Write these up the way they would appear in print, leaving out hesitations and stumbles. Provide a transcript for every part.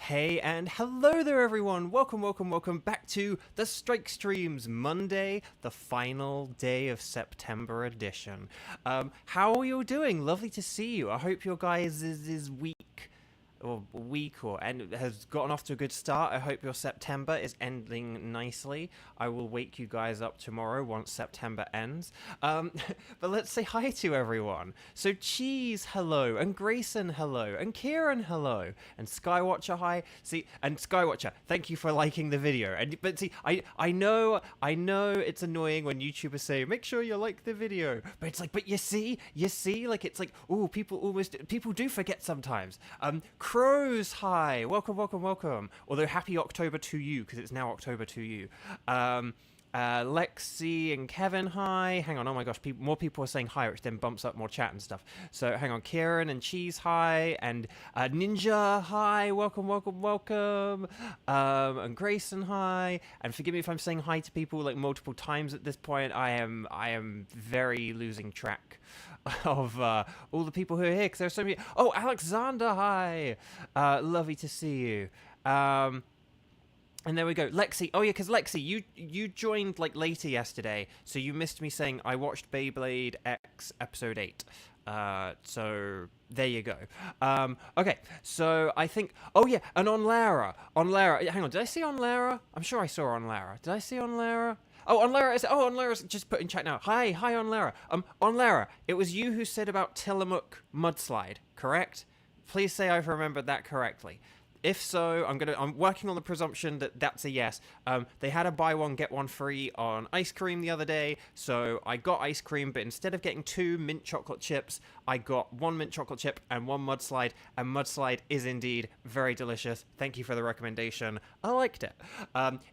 Hey and hello there everyone, welcome back to the Strike Streams Monday, the final day of September edition. How are you doing? Lovely to see you. I hope your guys' week and has gotten off to a good start. I hope your September is ending nicely. I will wake you guys up tomorrow once September ends. But let's say hi to everyone. So Cheese, hello, and Grayson, hello, and Kieran, hello, and Skywatcher, hi. See, and Skywatcher, thank you for liking the video. But see, I know it's annoying when YouTubers say make sure you like the video, but it's like, but you see, like it's like, oh, people do forget sometimes. Crows, hi, welcome. Although happy October to you, because it's now October to you. Lexi and Kevin, hi. Hang on, oh my gosh, more people are saying hi, which then bumps up more chat and stuff. So hang on, Kieran and Cheese, hi. And Ninja, hi, welcome. And Grayson, hi. And forgive me if I'm saying hi to people like multiple times at this point. I am very losing track of all the people who are here, because there's so many. Oh, Alexander, hi. Lovely to see you. And there we go, Lexi. Oh yeah, because Lexi, you joined like later yesterday, so you missed me saying I watched Beyblade X episode 8. So there you go. Okay, so I think. Oh yeah, and on Lara. Hang on, did I see on Lara? I'm sure I saw on Lara. Did I see on Lara? Oh, on Lara's just put in chat now. Hi, on Lara. On Lara, it was you who said about Tillamook mudslide, correct? Please say I've remembered that correctly. If so, I'm working on the presumption that that's a yes. They had a buy one get one free on ice cream the other day, so I got ice cream, but instead of getting 2 mint chocolate chips, I got 1 mint chocolate chip and 1 mudslide, and mudslide is indeed very delicious. Thank you for the recommendation. I liked it.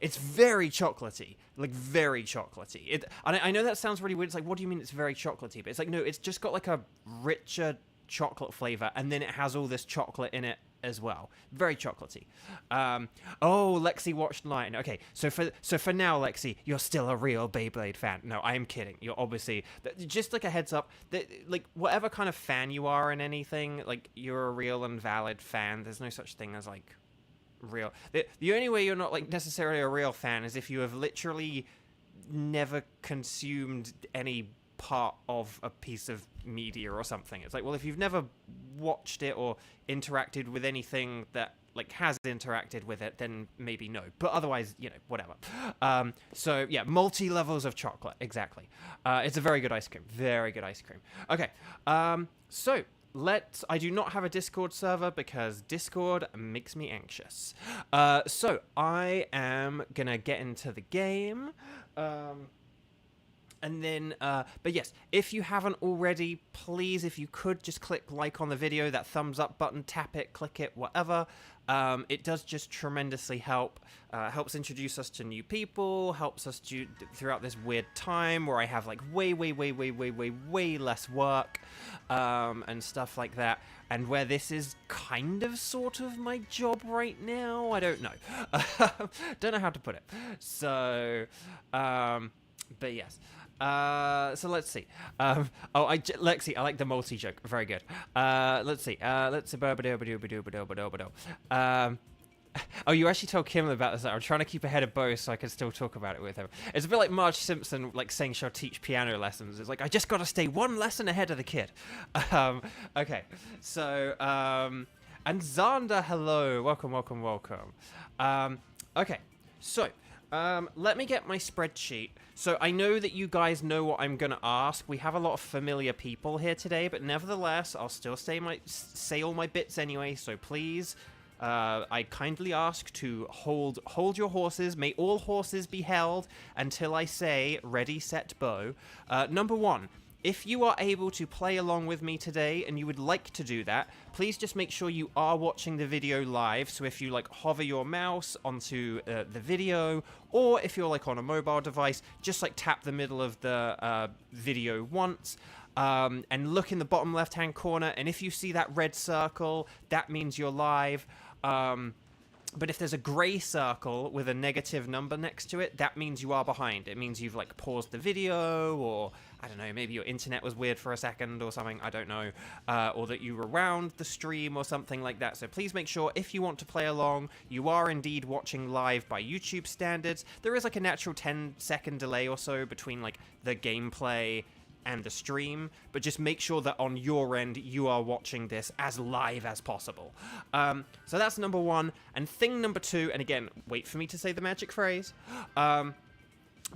It's very chocolatey, like very chocolatey. I know that sounds really weird. It's like, what do you mean it's very chocolatey? But it's like, no, it's just got like a richer chocolate flavor, and then it has all this chocolate in it as well. Very chocolatey. Oh, Lexi watched Lion. Okay, so for now, Lexi, you're still a real Beyblade fan. No, I am kidding. You're obviously, just like a heads up, that like whatever kind of fan you are in anything, like you're a real and valid fan. There's no such thing as like real. The only way you're not like necessarily a real fan is if you have literally never consumed any part of a piece of media or something. It's like, well, if you've never watched it or interacted with anything that like has interacted with it, then maybe no, but otherwise, you know, whatever. So yeah, multi levels of chocolate, exactly. It's a very good ice cream, okay. So I do not have a Discord server because Discord makes me anxious. So I am gonna get into the game. And then, but yes, if you haven't already, please, if you could, just click like on the video, that thumbs up button, tap it, click it, whatever. It does just tremendously help. Helps introduce us to new people, helps us throughout this weird time where I have like way less work, and stuff like that. And where this is kind of sort of my job right now. I don't know. Don't know how to put it. So, but yes. So let's see. Lexi, I like the multi joke. Very good. Let's see. Oh, you actually told Kim about this. I'm trying to keep ahead of Bo so I can still talk about it with him. It's a bit like Marge Simpson, like saying she'll teach piano lessons. It's like, I just got to stay 1 lesson ahead of the kid. Okay. So, and Xander, hello. Welcome. Okay. So, let me get my spreadsheet. So I know that you guys know what I'm going to ask. We have a lot of familiar people here today, but nevertheless, I'll still say all my bits anyway, so please, I kindly ask to hold your horses. May all horses be held until I say, ready, set, bow. Number 1. If you are able to play along with me today and you would like to do that, please just make sure you are watching the video live. So if you like hover your mouse onto the video, or if you're like on a mobile device, just like tap the middle of the video once. And look in the bottom left hand corner, and if you see that red circle, that means you're live. But if there's a grey circle with a negative number next to it, that means you are behind. It means you've like paused the video, or I don't know, maybe your internet was weird for a second or something, I don't know, or that you were around the stream or something like that. So please make sure, if you want to play along, you are indeed watching live by YouTube standards. There is like a natural 10-second delay or so between like the gameplay and the stream, but just make sure that on your end you are watching this as live as possible. So that's number one. And thing number two, and again, wait for me to say the magic phrase,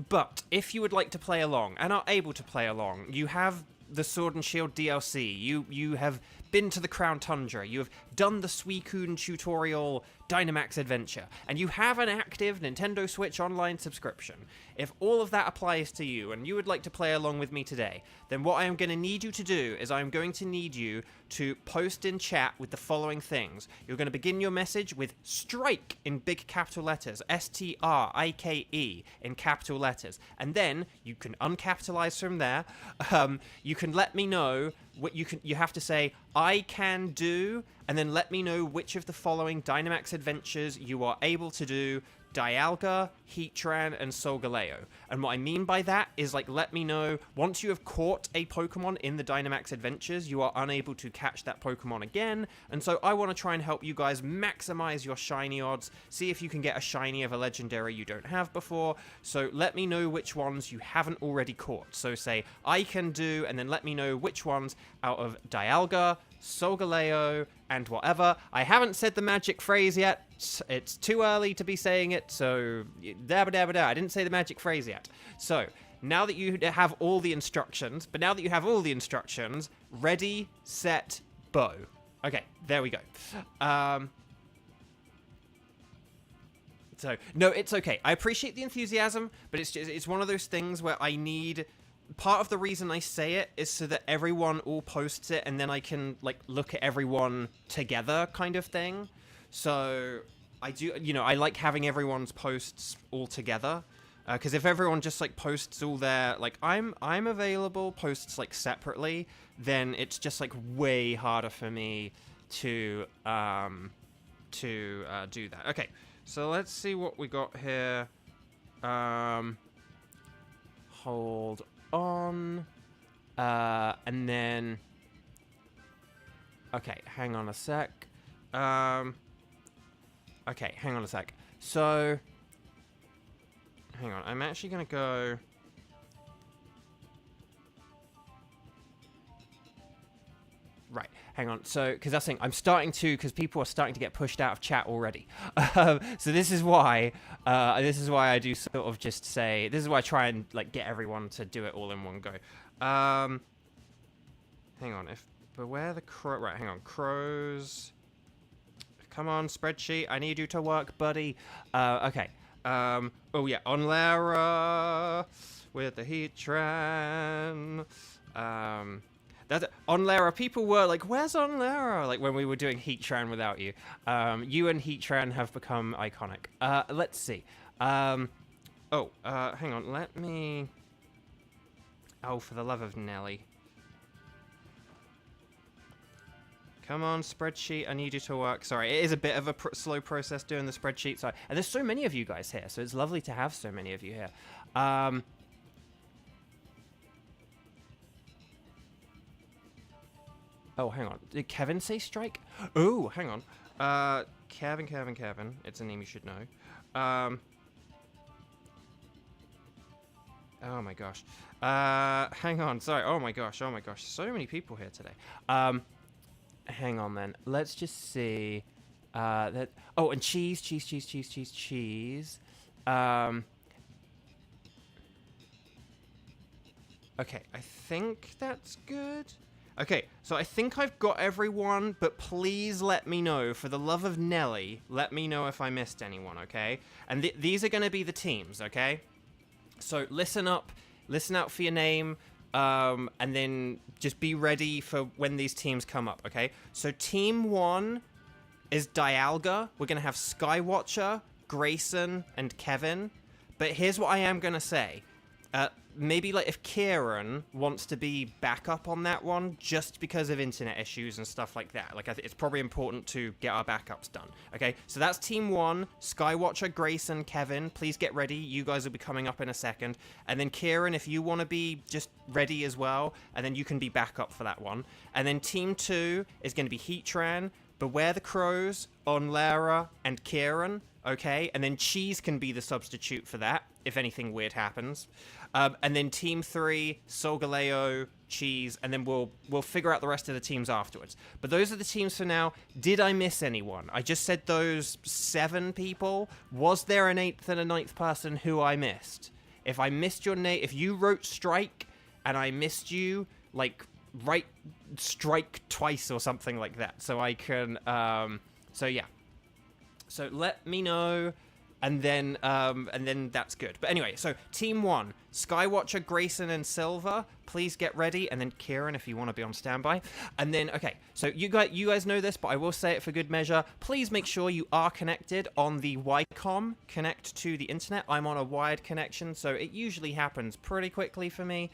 but if you would like to play along and are able to play along, you have the Sword and Shield DLC, you have been to the Crown Tundra, you have done the Suicune tutorial Dynamax adventure, and you have an active Nintendo Switch Online subscription. If all of that applies to you and you would like to play along with me today, then what I am going to need you to do is I'm going to need you to post in chat with the following things. You're going to begin your message with STRIKE in big capital letters, STRIKE in capital letters, and then you can uncapitalize from there. You can let me know what you have to say, I can do, and then let me know which of the following Dynamax adventures you are able to do: Dialga, Heatran, and Solgaleo. And what I mean by that is, like, let me know once you have caught a Pokemon in the Dynamax adventures, you are unable to catch that Pokemon again. And so I want to try and help you guys maximize your shiny odds, see if you can get a shiny of a legendary you don't have before. So let me know which ones you haven't already caught. So say, I can do, and then let me know which ones out of Dialga, Solgaleo, and whatever. I haven't said the magic phrase yet. It's too early to be saying it, so dabba dabba da. I didn't say the magic phrase yet. So now that you have all the instructions, ready, set, bow. Okay, there we go. So no, it's okay. I appreciate the enthusiasm, but it's one of those things where I need. Part of the reason I say it is so that everyone all posts it, and then I can, like, look at everyone together, kind of thing. So I do, I like having everyone's posts all together, because if everyone just, like, posts all their, like, I'm available posts, like, separately, then it's just, like, way harder for me to do that. Okay, so let's see what we got here. Hold on, and then, okay, hang on a sec, so, hang on, I'm actually gonna go, right, hang on, so, because that's the thing, I'm starting to, because people are starting to get pushed out of chat already, so this is why I do sort of just say, this is why I try and, like, get everyone to do it all in one go. Hang on, beware the crow, right, hang on, crows, come on, spreadsheet, I need you to work, buddy. Okay, oh yeah, on Lara, with the Heatran, on Lara, people were like, where's on Lara? Like, when we were doing Heatran without you. You and Heatran have become iconic. Let's see. Hang on, let me... Oh, for the love of Nelly. Come on, spreadsheet, I need you to work. Sorry, it is a bit of a slow process doing the spreadsheet. Sorry. And there's so many of you guys here, so it's lovely to have so many of you here. Oh, hang on. Did Kevin say strike? Oh, hang on. Kevin. It's a name you should know. Oh my gosh. Hang on. Sorry. Oh my gosh. So many people here today. Hang on then. Let's just see. That. Oh, and cheese. Okay, I think that's good. Okay, so I think I've got everyone, but please let me know, for the love of Nelly, let me know if I missed anyone, okay? And these are going to be the teams, okay? So listen up, listen out for your name, and then just be ready for when these teams come up, okay? So team 1 is Dialga. We're going to have Skywatcher, Grayson, and Kevin. But here's what I am going to say. maybe like if Kieran wants to be backup on that one, just because of internet issues and stuff like that. Like, it's probably important to get our backups done. Okay, so that's team 1. Skywatcher, Grayson, Kevin, please get ready. You guys will be coming up in a second. And then Kieran, if you want to be just ready as well, and then you can be backup for that one. And then team 2 is going to be Heatran, Beware the Crows, Onlara, and Kieran. Okay, and then Cheese can be the substitute for that if anything weird happens. And then team 3, Solgaleo, Cheese, and then we'll figure out the rest of the teams afterwards. But those are the teams for now. Did I miss anyone? I just said those 7 people. Was there an 8th and a 9th person who I missed? If I missed your name, if you wrote strike and I missed you, like, write strike twice or something like that, so I can so yeah, so let me know, and then that's good. But anyway, so team 1, Skywatcher, Grayson, and Silver, please get ready. And then Kieran, if you want to be on standby. And then, okay, so you guys know this, but I will say it for good measure. Please make sure you are connected on the Wi-Com. Connect to the internet. I'm on a wired connection, so it usually happens pretty quickly for me.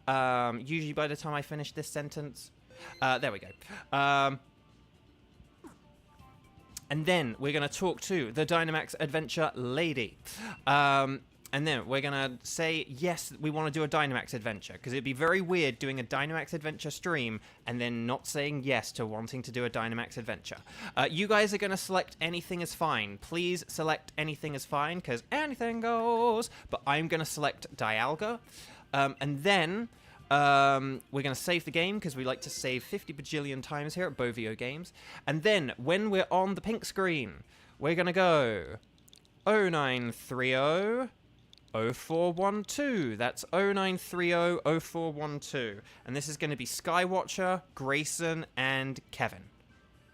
Usually by the time I finish this sentence. There we go. And then we're going to talk to the Dynamax Adventure lady. And then we're going to say, yes, we want to do a Dynamax Adventure. Because it'd be very weird doing a Dynamax Adventure stream and then not saying yes to wanting to do a Dynamax Adventure. You guys are going to select anything is fine. Please select anything is fine, because anything goes. But I'm going to select Dialga. And then we're going to save the game, because we like to save 50 bajillion times here at Bovio Games. And then, when we're on the pink screen, we're going to go 0930 0412. That's 0930 0412. And this is going to be Skywatcher, Grayson, and Kevin.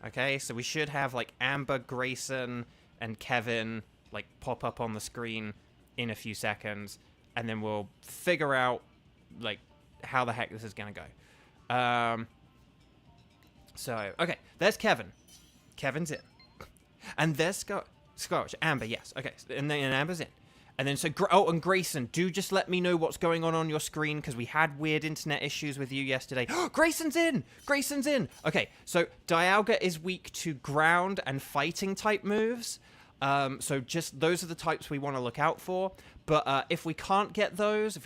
Okay, so we should have, like, Amber, Grayson, and Kevin, like, pop up on the screen in a few seconds. And then we'll figure out, like, how the heck this is going to go. So, okay, there's Kevin. Kevin's in. And there's Scotch. Amber, yes. Okay, and then Amber's in. And then, so, and Grayson, do just let me know what's going on your screen, because we had weird internet issues with you yesterday. Grayson's in! Grayson's in! Okay, so Dialga is weak to ground and fighting type moves. So just those are the types we want to look out for. But if we can't get those,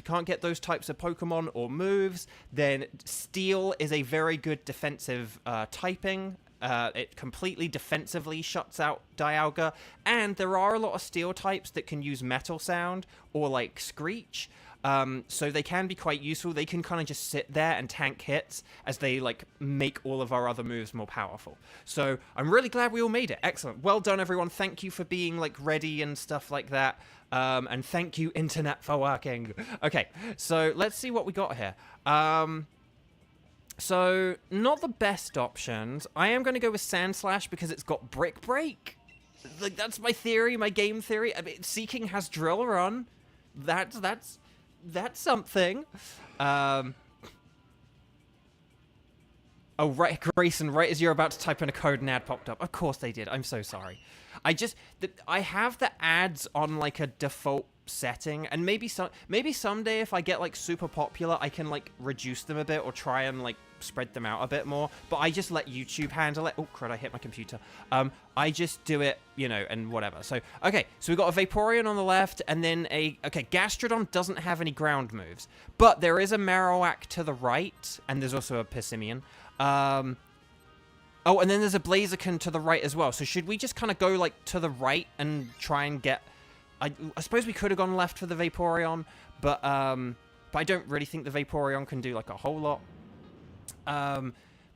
types of Pokemon or moves, then Steel is a very good defensive typing. It completely defensively shuts out Dialga. And there are a lot of Steel types that can use Metal Sound or, like, Screech. So they can be quite useful. They can kind of just sit there and tank hits as they, like, make all of our other moves more powerful. So I'm really glad we all made it. Excellent. Well done, everyone. Thank you for being, like, ready and stuff like that. And thank you, internet, for working. Okay, so let's see what we got here. So not the best options. I am going to go with Sandslash because it's got Brick Break. Like, that's my theory, my game theory. I mean, Seeking has Drill Run. That's something. Oh, right, Grayson, right as you're about to type in a code, an ad popped up. Of course they did. I'm so sorry. I have the ads on, like, a default setting, and maybe someday if I get, like, super popular, I can, like, reduce them a bit or try and, like, spread them out a bit more. But I just let YouTube handle it. Oh, crud, I hit my computer. I just do it, you know, and whatever. So, okay, so we've got a Vaporeon on the left, and then Gastrodon doesn't have any ground moves. But there is a Marowak to the right, and there's also a Pissimian. Oh, and then there's a Blaziken to the right as well. So should we just kind of go, like, to the right and try and get... I suppose we could have gone left for the Vaporeon, but I don't really think the Vaporeon can do, like, a whole lot.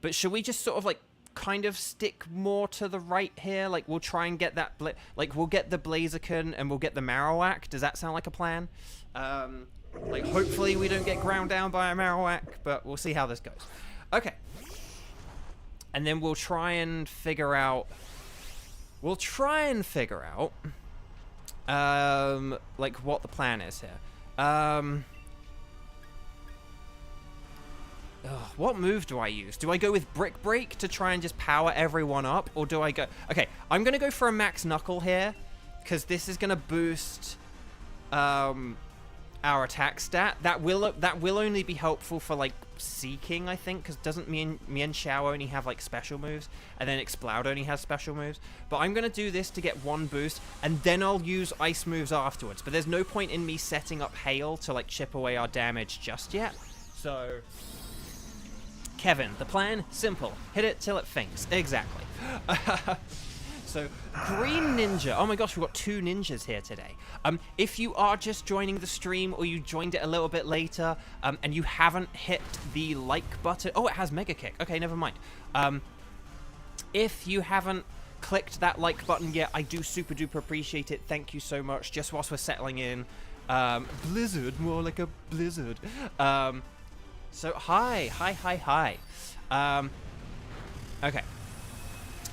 But should we just sort of, like, kind of stick more to the right here? Like, we'll try and get that... we'll get the Blaziken and we'll get the Marowak. Does that sound like a plan? Like, hopefully we don't get ground down by a Marowak, but we'll see how this goes. Okay. And then we'll try and figure out... like, what the plan is here. What move do I use? Do I go with Brick Break to try and just power everyone up? Or do I go... Okay, I'm going to go for a Max Knuckle here, because this is going to boost... our attack stat. That will only be helpful for like Seeking, I think, because doesn't Mian Xiao only have like special moves, and then Exploud only has special moves. But I'm gonna do this to get 1 boost, and then I'll use ice moves afterwards. But there's no point in me setting up Hail to like chip away our damage just yet. So, Kevin, the plan simple: hit it till it faints. Exactly. So, Green Ninja. Oh my gosh, we've got 2 ninjas here today. If you are just joining the stream, or you joined it a little bit later, and you haven't hit the like button... Oh, it has Mega Kick. Okay, never mind. If you haven't clicked that like button yet, I do super duper appreciate it. Thank you so much. Just whilst we're settling in. Blizzard, more like a blizzard. So, hi. Okay.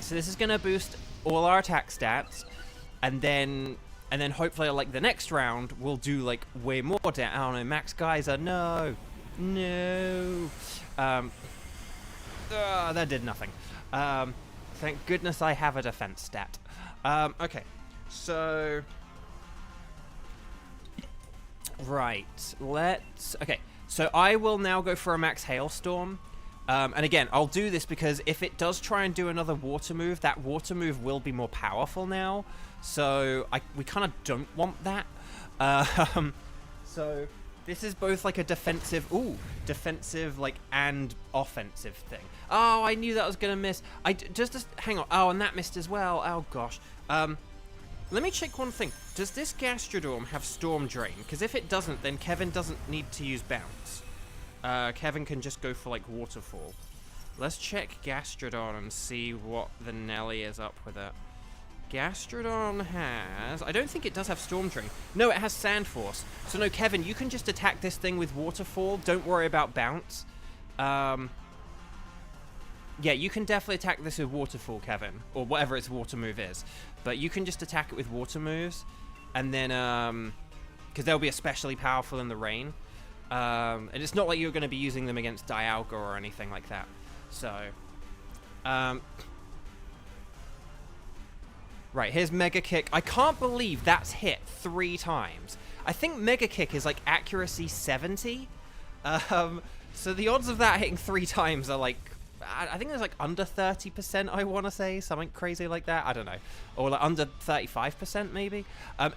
So this is going to boost all our attack stats, and then hopefully like the next round we'll do like way more I don't know, Max Geyser. No. That did nothing. Thank goodness I have a defense stat. Okay, so right, okay, so I will now go for a Max Hailstorm. And again, I'll do this because if it does try and do another water move, that water move will be more powerful now. So we kind of don't want that. So this is both like a defensive like and offensive thing. Oh, I knew that was gonna miss. Just hang on. Oh, and that missed as well. Oh gosh. Let me check one thing. Does this Gastrodorm have Storm Drain? Because if it doesn't, then Kevin doesn't need to use Bounce. Kevin can just go for like Waterfall. Let's check Gastrodon and see what the Nelly is up with it. Gastrodon has... I don't think it does have Storm Drain. No, it has Sand Force. So no, Kevin, you can just attack this thing with Waterfall. Don't worry about Bounce. Yeah, you can definitely attack this with Waterfall, Kevin. Or whatever its water move is. But you can just attack it with water moves. And then, because they'll be especially powerful in the rain. And it's not like you're going to be using them against Dialga or anything like that. So, right, here's Mega Kick. I can't believe that's hit 3 times. I think Mega Kick is like accuracy 70. So the odds of that hitting 3 times are like, I think there's like under 30%, I want to say. Something crazy like that. I don't know. Or like under 35% maybe.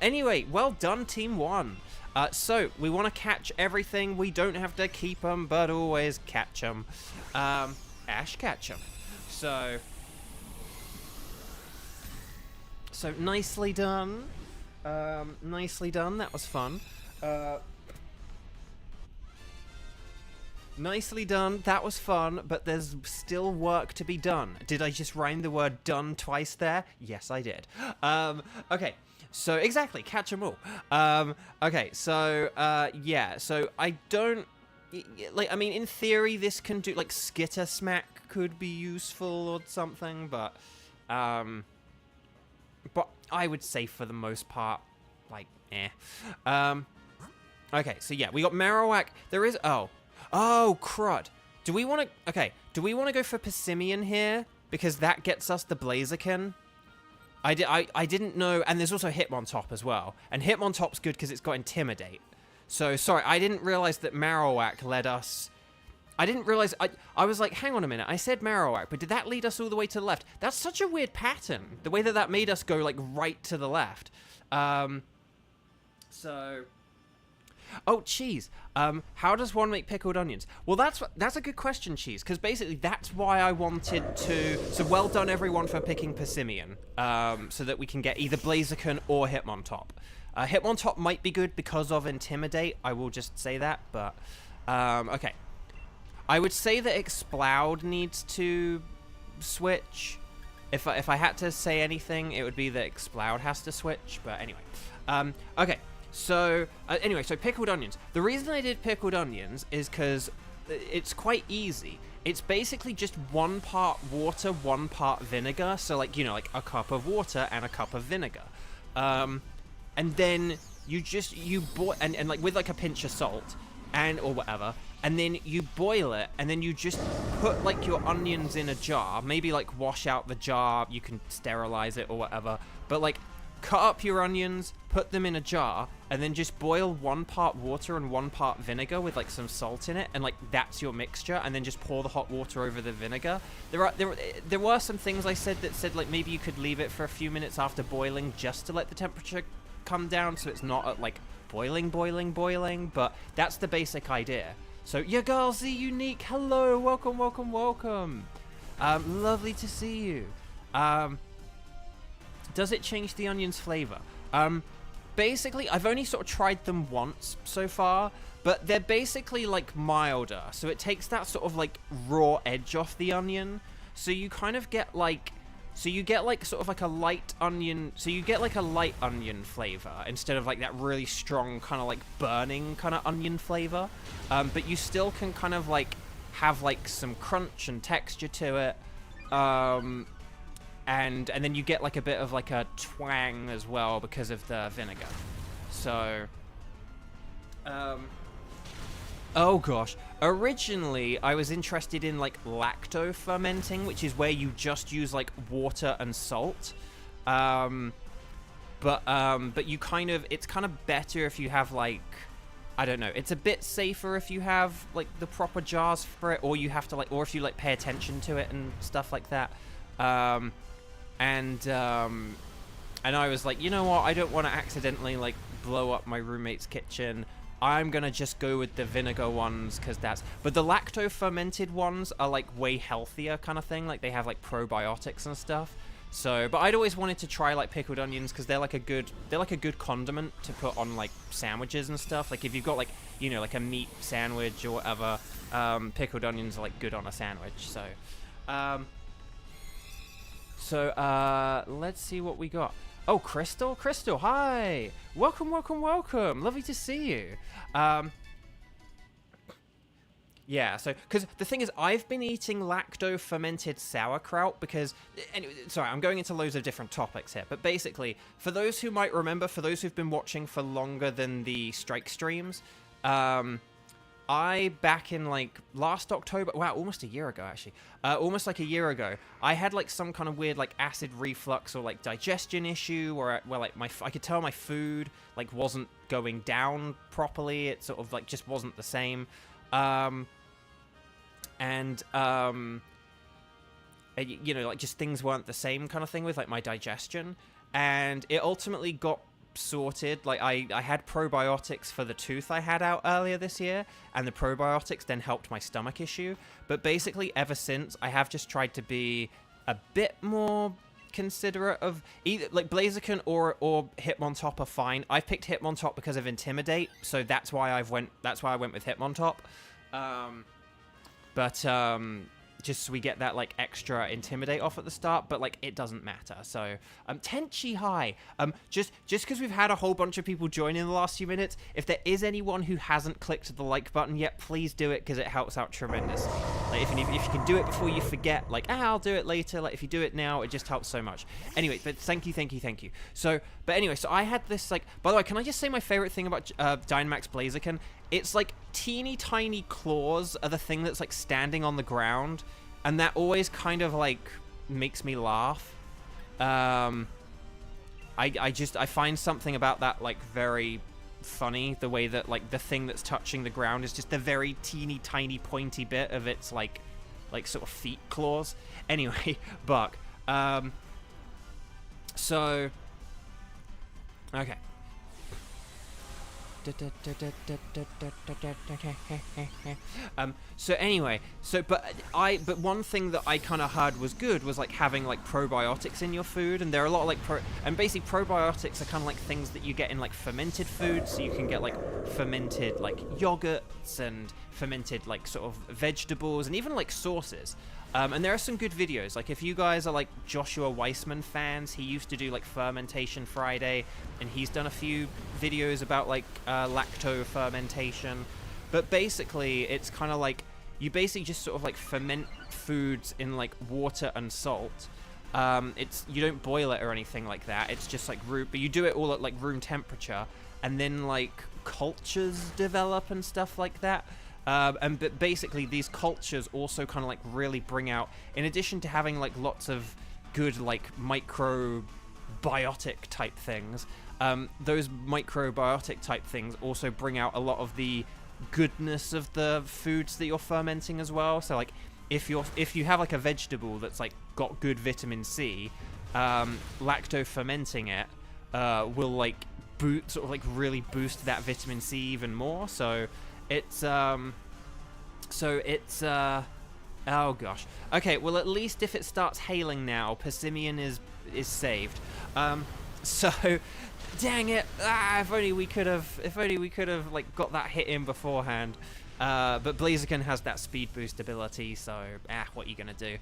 Anyway, well done, Team 1. So, we want to catch everything. We don't have to keep them, but always catch them. Ash catch them. So, nicely done. Nicely done. That was fun. Nicely done. That was fun, but there's still work to be done. Did I just rhyme the word done twice there? Yes, I did. Okay. So, exactly, catch them all. Okay, so, yeah, so I don't, like, I mean, in theory, this can do, like, Skitter Smack could be useful or something, but I would say for the most part, like, eh. Okay, so yeah, we got Marowak. There is, oh, crud. Do we want to go for Persimmon here? Because that gets us the Blaziken. I didn't know, and there's also Hitmontop as well. And Hitmontop's good because it's got Intimidate. So, sorry, I didn't realize that Marowak led us... I didn't realize... I was like, hang on a minute, I said Marowak, but did that lead us all the way to the left? That's such a weird pattern, the way that made us go, like, right to the left. So... Oh, Cheese. How does one make pickled onions? Well, that's a good question, Cheese, because basically that's why I wanted to... So well done, everyone, for picking Persimmon, so that we can get either Blaziken or Hitmontop. Hitmontop might be good because of Intimidate, I will just say that, but... okay. I would say that Exploud needs to switch. If I had to say anything, it would be that Exploud has to switch, but anyway. Okay. So, anyway, so pickled onions. The reason I did pickled onions is because it's quite easy. It's basically just 1 part water, 1 part vinegar. So, like, you know, like a cup of water and a cup of vinegar. And then you boil, and like with like a pinch of salt or whatever. And then you boil it, and then you just put like your onions in a jar. Maybe like wash out the jar. You can sterilize it or whatever. But like, cut up your onions, put them in a jar, and then just boil 1 part water and 1 part vinegar with like some salt in it, and like that's your mixture, and then just pour the hot water over the vinegar. There were some things I said that said like maybe you could leave it for a few minutes after boiling just to let the temperature come down so it's not at like boiling, but that's the basic idea. So your girl Z Unique, hello, welcome. Lovely to see you. Does it change the onion's flavor? Basically, I've only sort of tried them once so far, but they're basically like milder. So it takes that sort of like raw edge off the onion. So you kind of get like, sort of like a light onion. So you get like a light onion flavor instead of like that really strong kind of like burning kind of onion flavor. But you still can kind of like have like some crunch and texture to it. And then you get like a bit of like a twang as well because of the vinegar. So, oh gosh. Originally, I was interested in like lacto fermenting, which is where you just use like water and salt. But you it's kind of better if you have like, I don't know, it's a bit safer if you have like the proper jars for it, or you have to like, or if you like pay attention to it and stuff like that. And I was like, you know what? I don't want to accidentally like blow up my roommate's kitchen. I'm gonna just go with the vinegar ones because that's. But the lacto fermented ones are like way healthier kind of thing. Like they have like probiotics and stuff. So, but I'd always wanted to try like pickled onions because they're like a good condiment to put on like sandwiches and stuff. Like if you've got like, you know, like a meat sandwich or whatever, pickled onions are like good on a sandwich. So. Let's see what we got. Oh, Crystal, hi. Welcome. Lovely to see you. Yeah, so, because the thing is, I've been eating lacto-fermented sauerkraut because, anyway, sorry, I'm going into loads of different topics here, but basically, for those who might remember, for those who've been watching for longer than the strike streams, I, back in, like, last October, wow, almost a year ago, actually, almost like a year ago, I had, like, some kind of weird, like, acid reflux or, like, digestion issue where, like, I could tell my food, like, wasn't going down properly. It sort of, like, just wasn't the same. You know, like, just things weren't the same kind of thing with, like, my digestion. And it ultimately got sorted. Like, I had probiotics for the tooth I had out earlier this year, and the probiotics then helped my stomach issue. But basically, ever since, I have just tried to be a bit more considerate of either, like, Blaziken or Hitmontop are fine. I've picked Hitmontop because of Intimidate, so that's why I went with Hitmontop. Just so we get that, like, extra Intimidate off at the start, but, like, it doesn't matter. So, Tenchi, hi. Just because we've had a whole bunch of people join in the last few minutes, if there is anyone who hasn't clicked the like button yet, please do it, because it helps out tremendously. Like, if you can do it before you forget, like, I'll do it later, like, if you do it now, it just helps so much. Anyway, but thank you. So, but anyway, so I had this, like, by the way, can I just say my favorite thing about Dynamax Blaziken? It's, like, teeny tiny claws are the thing that's, like, standing on the ground, and that always kind of, like, makes me laugh. I find something about that, like, very funny, the way that, like, the thing that's touching the ground is just the very teeny tiny pointy bit of its, like sort of feet claws. Anyway, Buck. So, okay. So anyway, but one thing that I kind of heard was good was, like, having, like, probiotics in your food, and there are a lot of, like, and basically probiotics are kind of like things that you get in, like, fermented foods. So you can get, like, fermented, like, yogurts and fermented, like, sort of vegetables and even, like, sauces. And there are some good videos. Like, if you guys are, like, Joshua Weissman fans, he used to do, like, Fermentation Friday, and he's done a few videos about, like, lacto fermentation. But basically, it's kind of like, you basically just sort of, like, ferment foods in, like, water and salt. You don't boil it or anything like that. It's just, like, but you do it all at, like, room temperature, and then, like, cultures develop and stuff like that. But basically, these cultures also kind of, like, really bring out, in addition to having, like, lots of good, like, micro biotic type things, those microbiotic type things also bring out a lot of the goodness of the foods that you're fermenting as well. So like if you have like a vegetable that's like got good vitamin C, lacto fermenting it will like really boost that vitamin C even more. So it's oh gosh. Okay, well at least if it starts hailing now, Persimmon is saved. So dang it. If only we could have like got that hit in beforehand. But Blaziken has that speed boost ability, so what are you gonna do?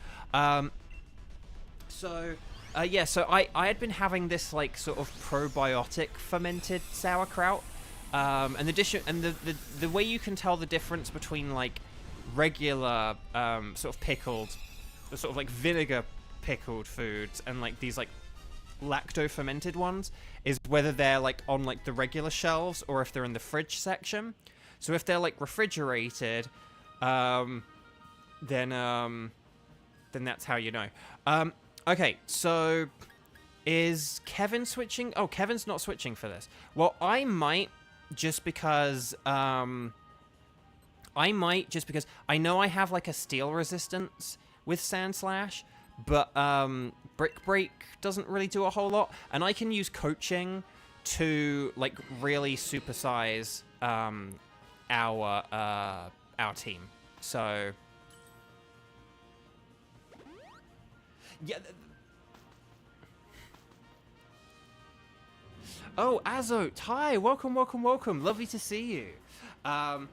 So I had been having this like sort of probiotic fermented sauerkraut. And the way you can tell the difference between like regular sort of pickled, sort of like vinegar pickled foods and like these like lacto fermented ones is whether they're like on like the regular shelves or if they're in the fridge section. So if they're like refrigerated, then that's how you know. Okay, so is Kevin switching? Oh, Kevin's not switching for this. Well, I might just because I know I have like a steel resistance with Sand Slash, but Brick Break doesn't really do a whole lot, and I can use coaching to like really supersize our team. So yeah. Oh, Azot, hi, welcome. Lovely to see you. But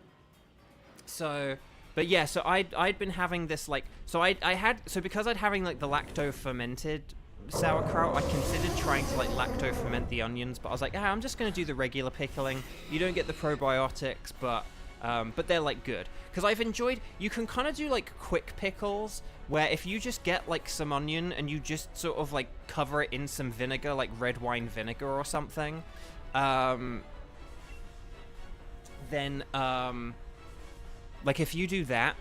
yeah, so I'd been having this like, because I'd having like the lacto fermented sauerkraut, I considered trying to like lacto ferment the onions, but I was like, I'm just gonna do the regular pickling. You don't get the probiotics, but they're like good. Because I've enjoyed, you can kind of do like quick pickles, where if you just get like some onion and you just sort of like cover it in some vinegar, like red wine vinegar or something, then like if you do that,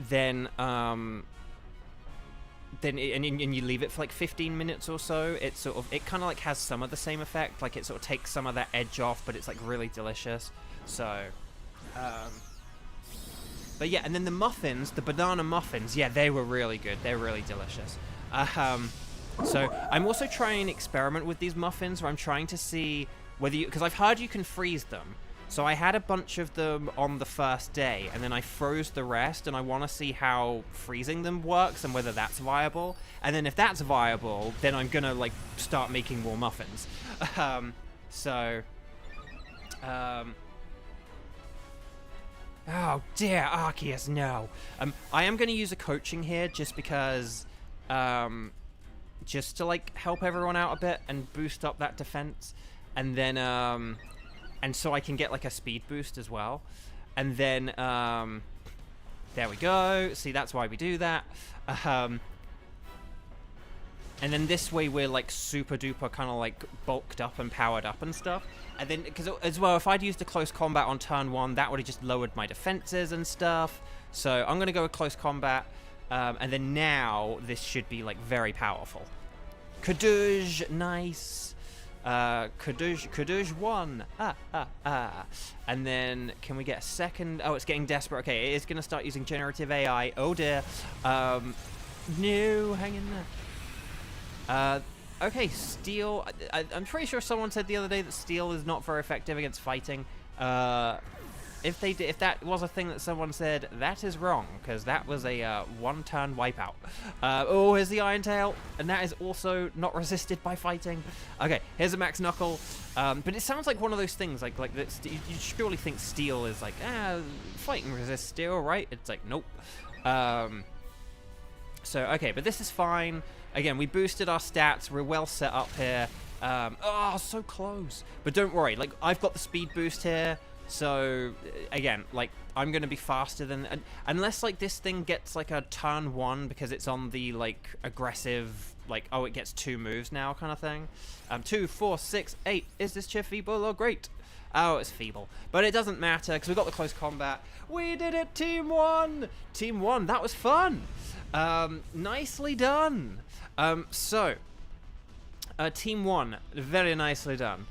then you leave it for like 15 minutes or so, it kind of like has some of the same effect, like it sort of takes some of that edge off, but it's like really delicious. So but yeah, and then the muffins, the banana muffins, yeah, they were really good. They're really delicious. So I'm also trying an experiment with these muffins where I'm trying to see whether because I've heard you can freeze them. So I had a bunch of them on the first day, and then I froze the rest, and I want to see how freezing them works and whether that's viable. And then if that's viable, then I'm gonna like start making more muffins. Oh dear, Arceus, no. I am going to use a coaching here just because, just to like help everyone out a bit and boost up that defense, and then and so I can get like a speed boost as well, and then there we go. See, that's why we do that. And then this way we're like super duper kind of like bulked up and powered up and stuff. And then, because as well, if I'd used a close combat on turn 1, that would have just lowered my defenses and stuff. So I'm going to go with close combat. And then now this should be like very powerful. Kadoosh, nice. Kadoosh 1. And then can we get a second? Oh, it's getting desperate. Okay, it is going to start using generative AI. Oh dear. No, hang in there. Okay, steel. I'm pretty sure someone said the other day that steel is not very effective against fighting. If that was a thing that someone said, that is wrong, because that was a one-turn wipeout. Oh, here's the Iron Tail, and that is also not resisted by fighting. Okay, here's a Max Knuckle. But it sounds like one of those things, like that. You surely think steel is like, fighting resists steel, right? It's like, nope. So okay, but this is fine. Again, we boosted our stats. We're well set up here. Oh, so close. But don't worry. Like, I've got the speed boost here. So, again, like, I'm going to be faster than... unless, like, this thing gets, like, a turn 1 because it's on the, like, aggressive... Like, oh, it gets 2 moves now kind of thing. 2, 4, 6, 8. Is this cheer feeble or great? Oh, it's feeble. But it doesn't matter because we've got the close combat. We did it, Team 1! Team 1, that was fun! Nicely done! So, Team 1, very nicely done.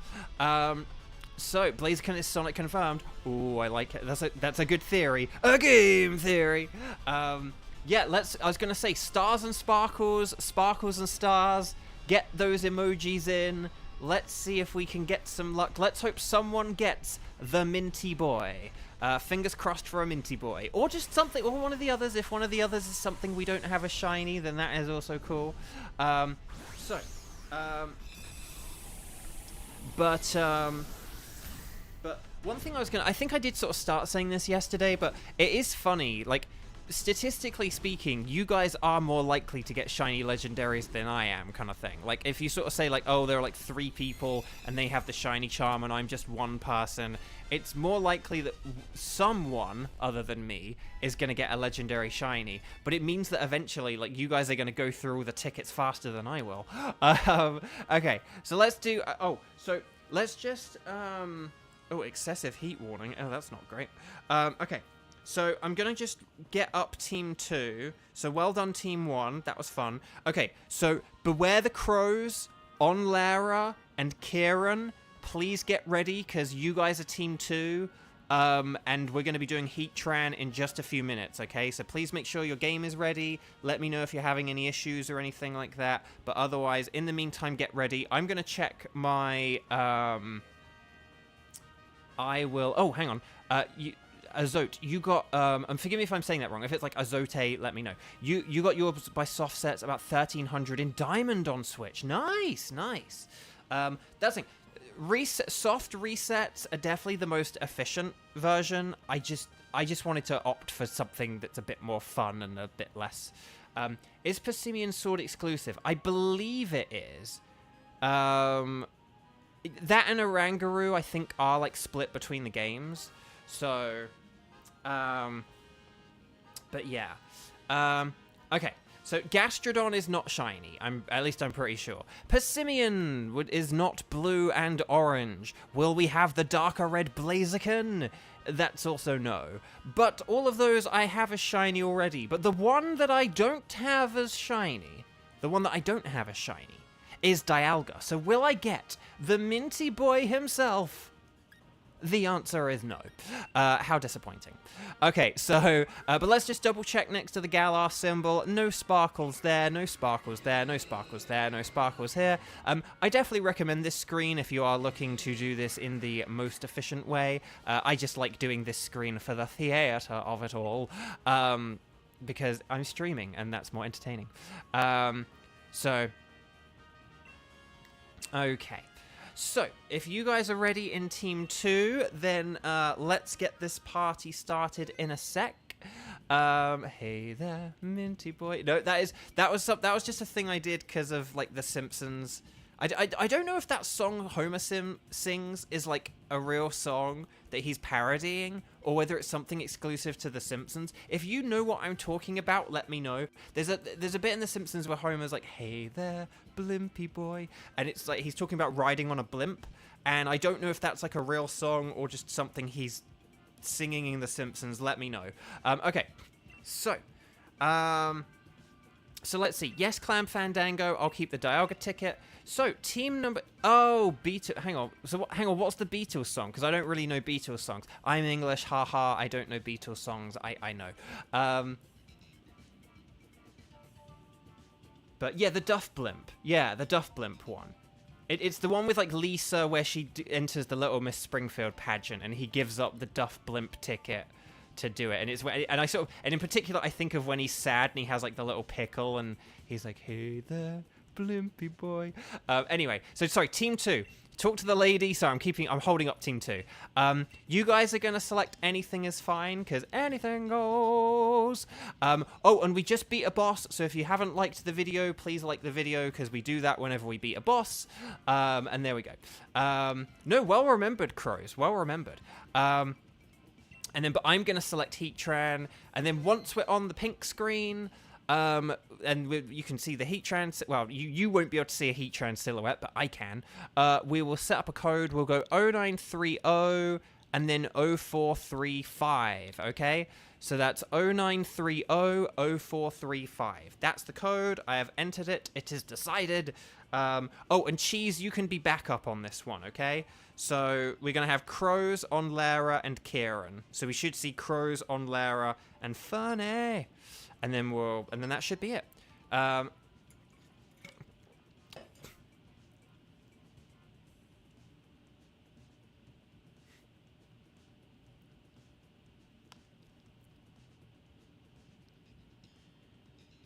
So, Blaziken is Sonic confirmed. Ooh, I like it. That's a good theory. A game theory. Yeah, I was going to say stars and sparkles, sparkles and stars. Get those emojis in. Let's see if we can get some luck. Let's hope someone gets the Minty Boy. Fingers crossed for a Minty Boy. Or just something, or one of the others. If one of the others is something we don't have a shiny, then that is also cool. But one thing I think I did sort of start saying this yesterday, but it is funny, like, statistically speaking, you guys are more likely to get shiny legendaries than I am, kind of thing. Like, if you sort of say, like, oh, there are, like, 3 people, and they have the shiny charm, and I'm just one person, it's more likely that someone, other than me, is going to get a legendary shiny. But it means that eventually, like, you guys are going to go through all the tickets faster than I will. Okay, so let's do... let's just... Oh, excessive heat warning. Oh, that's not great. Okay. So I'm going to just get up Team 2. So well done, Team 1. That was fun. Okay, so Beware the Crows, Onlara, and Kieran, please get ready, because you guys are Team 2. And we're going to be doing Heatran in just a few minutes, okay? So please make sure your game is ready. Let me know if you're having any issues or anything like that. But otherwise, in the meantime, get ready. I'm going to check my... I will... Oh, hang on. Azote, you got... and forgive me if I'm saying that wrong. If it's like Azote, let me know. You got yours by soft sets, about 1,300 in Diamond on Switch. Nice, nice. That's the thing. Soft resets are definitely the most efficient version. I just wanted to opt for something that's a bit more fun and a bit less... is Persimmon Sword exclusive? I believe it is. That and Oranguru, I think, are, like, split between the games. So, but yeah. Okay, so Gastrodon is not shiny. At least I'm pretty sure. Persimmon is not blue and orange. Will we have the darker red Blaziken? That's also no. But all of those I have as shiny already. But the one that I don't have as shiny, is Dialga. So will I get the Minty Boy himself? The answer is no. How disappointing. Okay, so, but let's just double check next to the Galar symbol. No sparkles there, no sparkles there, no sparkles there, no sparkles here. I definitely recommend this screen if you are looking to do this in the most efficient way. I just like doing this screen for the theater of it all, because I'm streaming and that's more entertaining. Okay. So, if you guys are ready in Team 2, then let's get this party started in a sec. Hey there, Minty Boy. No, that was just a thing I did because of, like, The Simpsons. I don't know if that song Homer sings is, like, a real song that he's parodying, or whether it's something exclusive to The Simpsons. If you know what I'm talking about, let me know. There's a bit in The Simpsons where Homer's like, hey there, Blimpy Boy, and it's like he's talking about riding on a blimp, and I don't know if that's, like, a real song or just something he's singing in The Simpsons. Let me know. Okay, so let's see. Yes, Clam Fandango. I'll keep the Dialga ticket. So, team number... Oh, Beatles... Hang on. So, hang on. What's the Beatles song? Because I don't really know Beatles songs. I'm English. Haha. I don't know Beatles songs. I know. But, yeah, the Duff Blimp. Yeah, the Duff Blimp one. It's the one with, like, Lisa where she enters the Little Miss Springfield pageant and he gives up the Duff Blimp ticket to do it. And in particular, I think of when he's sad and he has, like, the little pickle and he's like, hey there, Blimpy Boy. Anyway, so sorry, Team 2. Talk to the lady. Sorry, I'm holding up Team 2. You guys are going to select anything is fine, because anything goes. Oh, and we just beat a boss, so if you haven't liked the video, please like the video, because we do that whenever we beat a boss. And there we go. No, well remembered, Crows. Well remembered. And then, but I'm going to select Heatran, and then once we're on the pink screen... you can see the Heatran, well, you won't be able to see a Heatran silhouette, but I can. We will set up a code, we'll go 0930, and then 0435, okay? So that's 09300435. That's the code. I have entered it. It is decided. Oh, and Cheese, you can be backup on this one, okay? So we're going to have Crows on Lara and Kieran. So we should see Crows on Lara and Fernie. And then that should be it.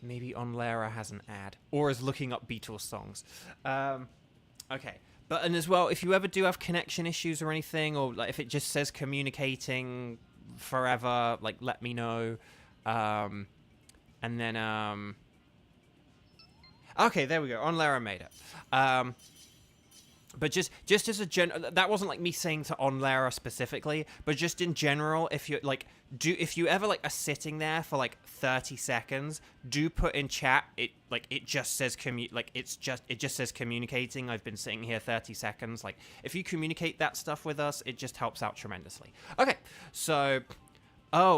Maybe On Lara has an ad. Or is looking up Beatles songs. Okay. But, and as well, if you ever do have connection issues or anything, or like if it just says communicating forever, like, let me know. And then, okay, there we go. On Lara made it. But just as a that wasn't like me saying to On Lara specifically, but just in general, if you like if you ever like are sitting there for like 30 seconds, do put in chat it just says it just says communicating. I've been sitting here 30 seconds. Like if you communicate that stuff with us, it just helps out tremendously. Okay, so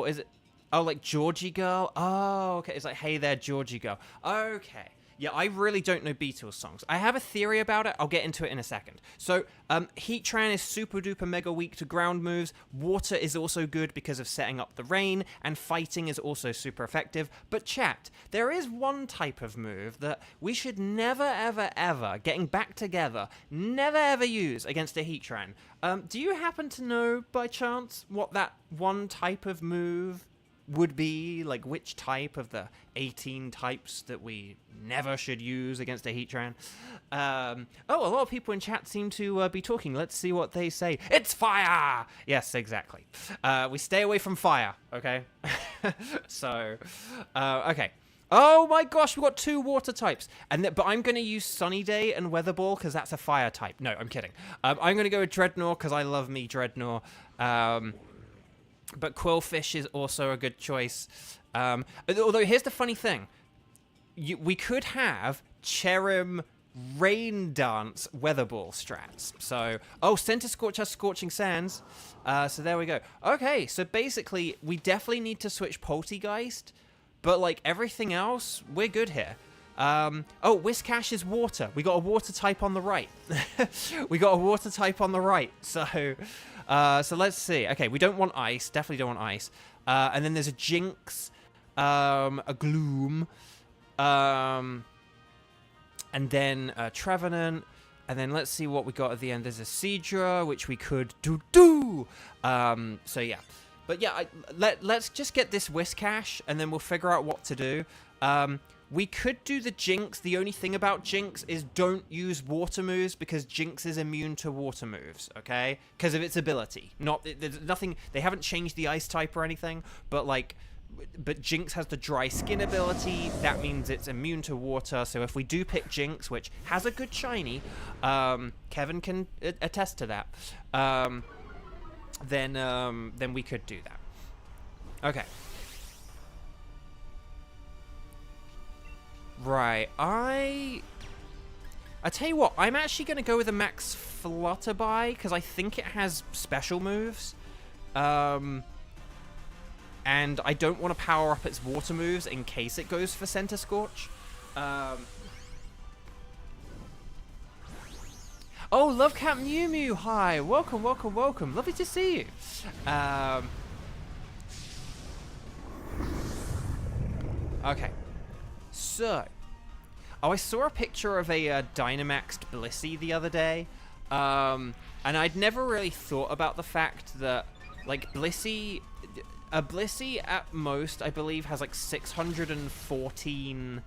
is it like Georgie girl? Oh, okay. It's like, hey there, Georgie girl. Okay. Yeah, I really don't know Beatles songs. I have a theory about it. I'll get into it in a second. So, Heatran is super duper mega weak to ground moves. Water is also good because of setting up the rain, and fighting is also super effective. But chat, there is one type of move that we should never ever ever, getting back together, never ever use against a Heatran. Do you happen to know by chance what that one type of move would be? Like which type of the 18 types that we never should use against a Heatran? A lot of people in chat seem to be talking. Let's see what they say. It's fire! Yes, exactly. We stay away from fire, okay? So, okay. Oh my gosh, we've got 2 water types. But I'm going to use Sunny Day and Weather Ball because that's a fire type. No, I'm kidding. I'm going to go with Dreadnought because I love me Dreadnought. But Quillfish is also a good choice. Although, here's the funny thing. We could have Cherim Rain Dance Weather Ball strats. So, Center Scorch has Scorching Sands. So there we go. Okay, so basically, we definitely need to switch Poltegeist. But, like, everything else, we're good here. Whiskash is water. We got a water type on the right. So let's see. Okay, we don't want ice. Definitely don't want ice. And then there's a Jinx, a Gloom, and then Trevenant. And then let's see what we got at the end. There's a Seadra, which we could do. So yeah. But yeah, let's just get this Whiskash, and then we'll figure out what to do. We could do the Jinx. The only thing about Jinx is don't use water moves because Jinx is immune to water moves, okay? Because of its ability. There's nothing, they haven't changed the ice type or anything, but Jinx has the dry skin ability. That means it's immune to water. So if we do pick Jinx, which has a good shiny, Kevin can attest to that, then we could do that. Okay. Right, I tell you what, I'm actually going to go with a Max Flutterby, because I think it has special moves. And I don't want to power up its water moves in case it goes for Center Scorch. Love Cap Mew Mew, hi, welcome. Lovely to see you. Okay. So, I saw a picture of a Dynamaxed Blissey the other day, and I'd never really thought about the fact that, like, a Blissey at most, I believe, has like 614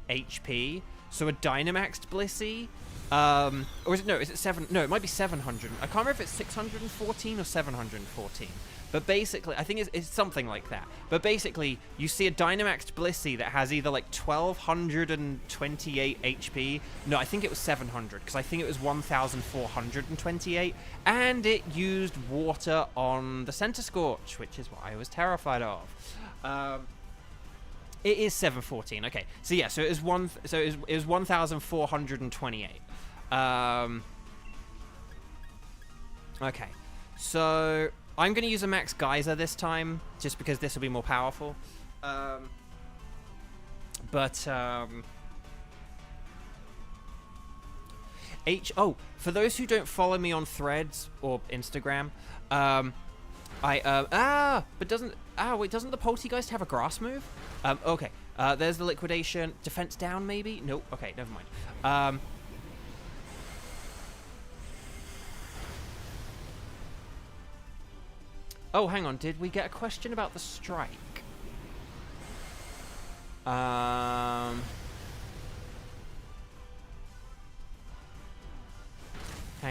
HP. So a Dynamaxed Blissey, or is it 7? No, it might be 700. I can't remember if it's 614 or 714. But basically, I think it's something like that. But basically, you see a Dynamaxed Blissey that has either like 1228 HP. No, I think it was 700, because I think it was 1428. And it used water on the Center Scorch, which is what I was terrified of. It is 714. Okay, so yeah, it was 1428. Okay, so I'm going to use a Max Geyser this time, just because this will be more powerful. For those who don't follow me on Threads or Instagram, doesn't the Poltergeist have a grass move? Okay, there's the liquidation. Defense down, maybe? Nope. Okay, never mind. Oh, hang on. Did we get a question about the strike? Hang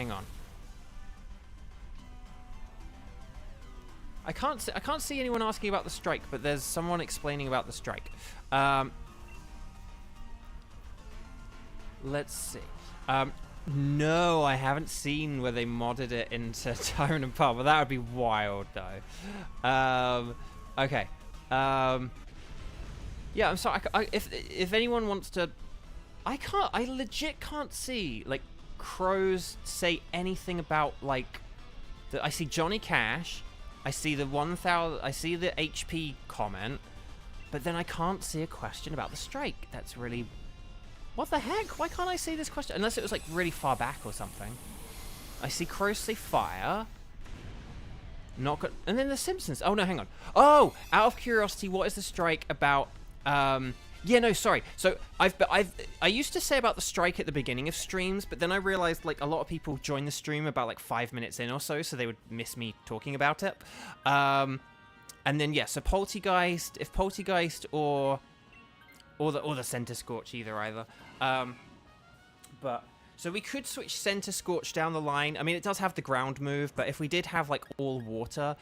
on. I can't see anyone asking about the strike, but there's someone explaining about the strike. Let's see. No, I haven't seen where they modded it into Tyrant and Palmer. That would be wild, though. Okay. Yeah, I'm sorry. If anyone wants to, I legit can't see like Crows say anything about like. I see Johnny Cash. I see the 1,000. I see the HP comment, but then I can't see a question about the strike. That's really. What the heck? Why can't I see this question? Unless it was like really far back or something. I see Crows say fire. Not good. And then the Simpsons. Oh no, hang on. Oh, out of curiosity, what is the strike about? Yeah, no, sorry. So I used to say about the strike at the beginning of streams, but then I realized like a lot of people join the stream about like 5 minutes in or so they would miss me talking about it. And then yeah, so Poltergeist, if Poltergeist or the Center Scorch, either. But so we could switch Center Scorch down the line. I mean, it does have the ground move, but if we did have like all water,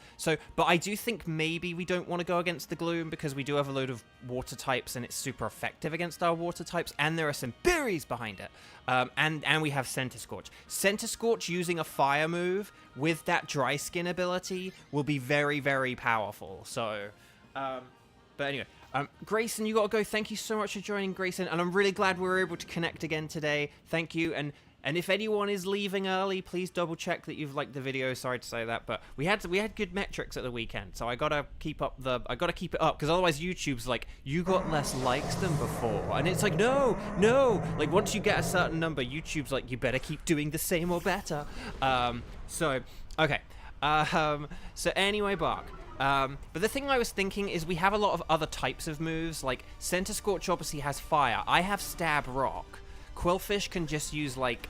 but I do think maybe we don't want to go against the Gloom because we do have a load of water types and it's super effective against our water types, and there are some berries behind it. And we have Center Scorch. Center Scorch using a fire move with that dry skin ability will be very, very powerful. So, but anyway. Grayson, you gotta go. Thank you so much for joining, Grayson, and I'm really glad we were able to connect again today. Thank you, and if anyone is leaving early, please double check that you've liked the video. Sorry to say that, but we had good metrics at the weekend, so I gotta keep it up because otherwise YouTube's like, you got less likes than before, and it's like no, like once you get a certain number, YouTube's like, you better keep doing the same or better. So okay, so anyway, Bark. But the thing I was thinking is we have a lot of other types of moves, like Center Scorch obviously has fire. I have Stab Rock. Quillfish can just use like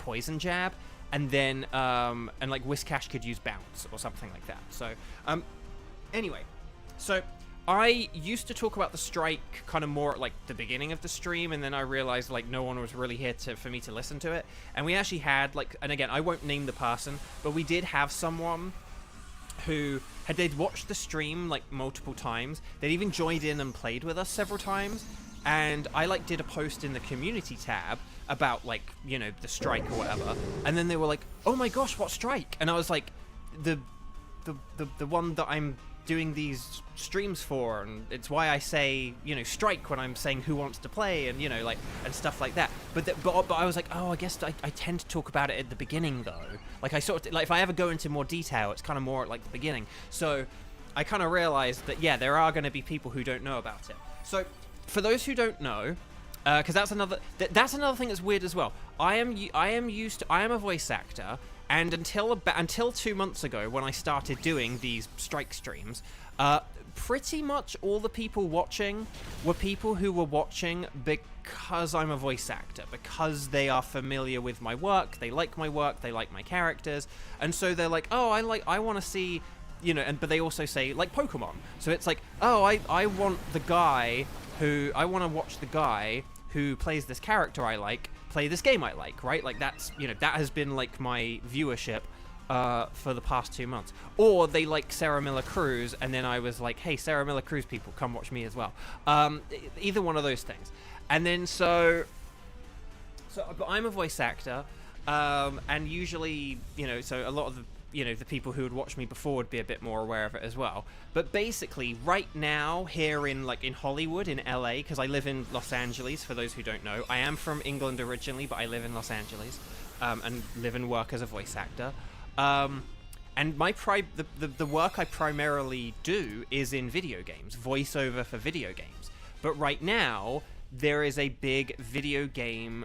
Poison Jab, and then and like Whiscash could use Bounce or something like that. So anyway, so I used to talk about the strike kind of more at like the beginning of the stream, and then I realized like no one was really here for me to listen to it. And we actually had like, and again, I won't name the person, but we did have someone who they'd watched the stream like multiple times. They'd even joined in and played with us several times, and I like did a post in the community tab about like, you know, the strike or whatever, and then they were like, oh my gosh, what strike? And I was like, the one that I'm doing these streams for, and it's why I say, you know, strike when I'm saying who wants to play, and you know, like, and stuff like that. But I was like, oh, I guess I tend to talk about it at the beginning though. Like I sort of like, if I ever go into more detail, it's kind of more like the beginning. So I kind of realized that yeah, there are going to be people who don't know about it. So for those who don't know, because that's another thing that's weird as well. I am a voice actor. And until 2 months ago, when I started doing these strike streams, pretty much all the people watching were people who were watching because I'm a voice actor, because they are familiar with my work, they like my work, they like my characters, and so they're like, oh, I want to see, you know, but they also say like Pokemon. So it's like, oh, I want to watch the guy who plays this character I like play this game I like, right? Like that's, you know, that has been like my viewership for the past 2 months. Or they like Sarah Miller Cruz, and then I was like, hey, Sarah Miller Cruz people, come watch me as well. Either one of those things. And then but I'm a voice actor, and usually, you know, so a lot of the, you know, the people who would watch me before would be a bit more aware of it as well. But basically, right now, here in Hollywood, in LA, because I live in Los Angeles, for those who don't know. I am from England originally, but I live in Los Angeles, and live and work as a voice actor. and the work I primarily do is in video games, voiceover for video games. But right now, there is a big video game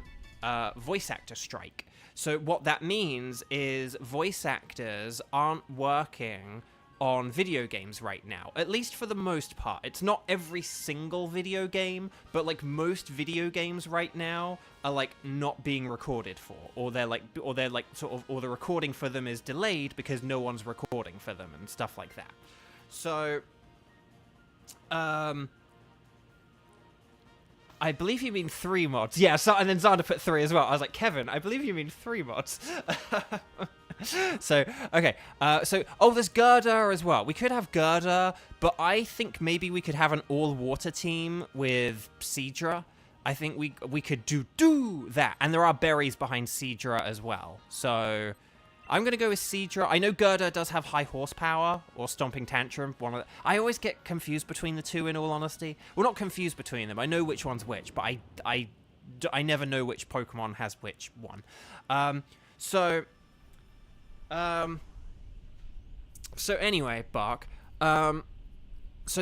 voice actor strike. So what that means is voice actors aren't working on video games right now, at least for the most part. It's not every single video game, but like most video games right now are like not being recorded for, or the recording for them is delayed because no one's recording for them and stuff like that. So I believe you mean 3 mods. Yeah, so, and then Xander put 3 as well. I was like, Kevin, I believe you mean 3 mods. So, okay. There's Gerda as well. We could have Gerda, but I think maybe we could have an all-water team with Seadra. I think we could do that. And there are berries behind Seadra as well. So I'm going to go with Seadra. I know Gerda does have high horsepower, or Stomping Tantrum. I always get confused between the two, in all honesty. Well, not confused between them. I know which one's which, but I never know which Pokemon has which one. So anyway, Bark. So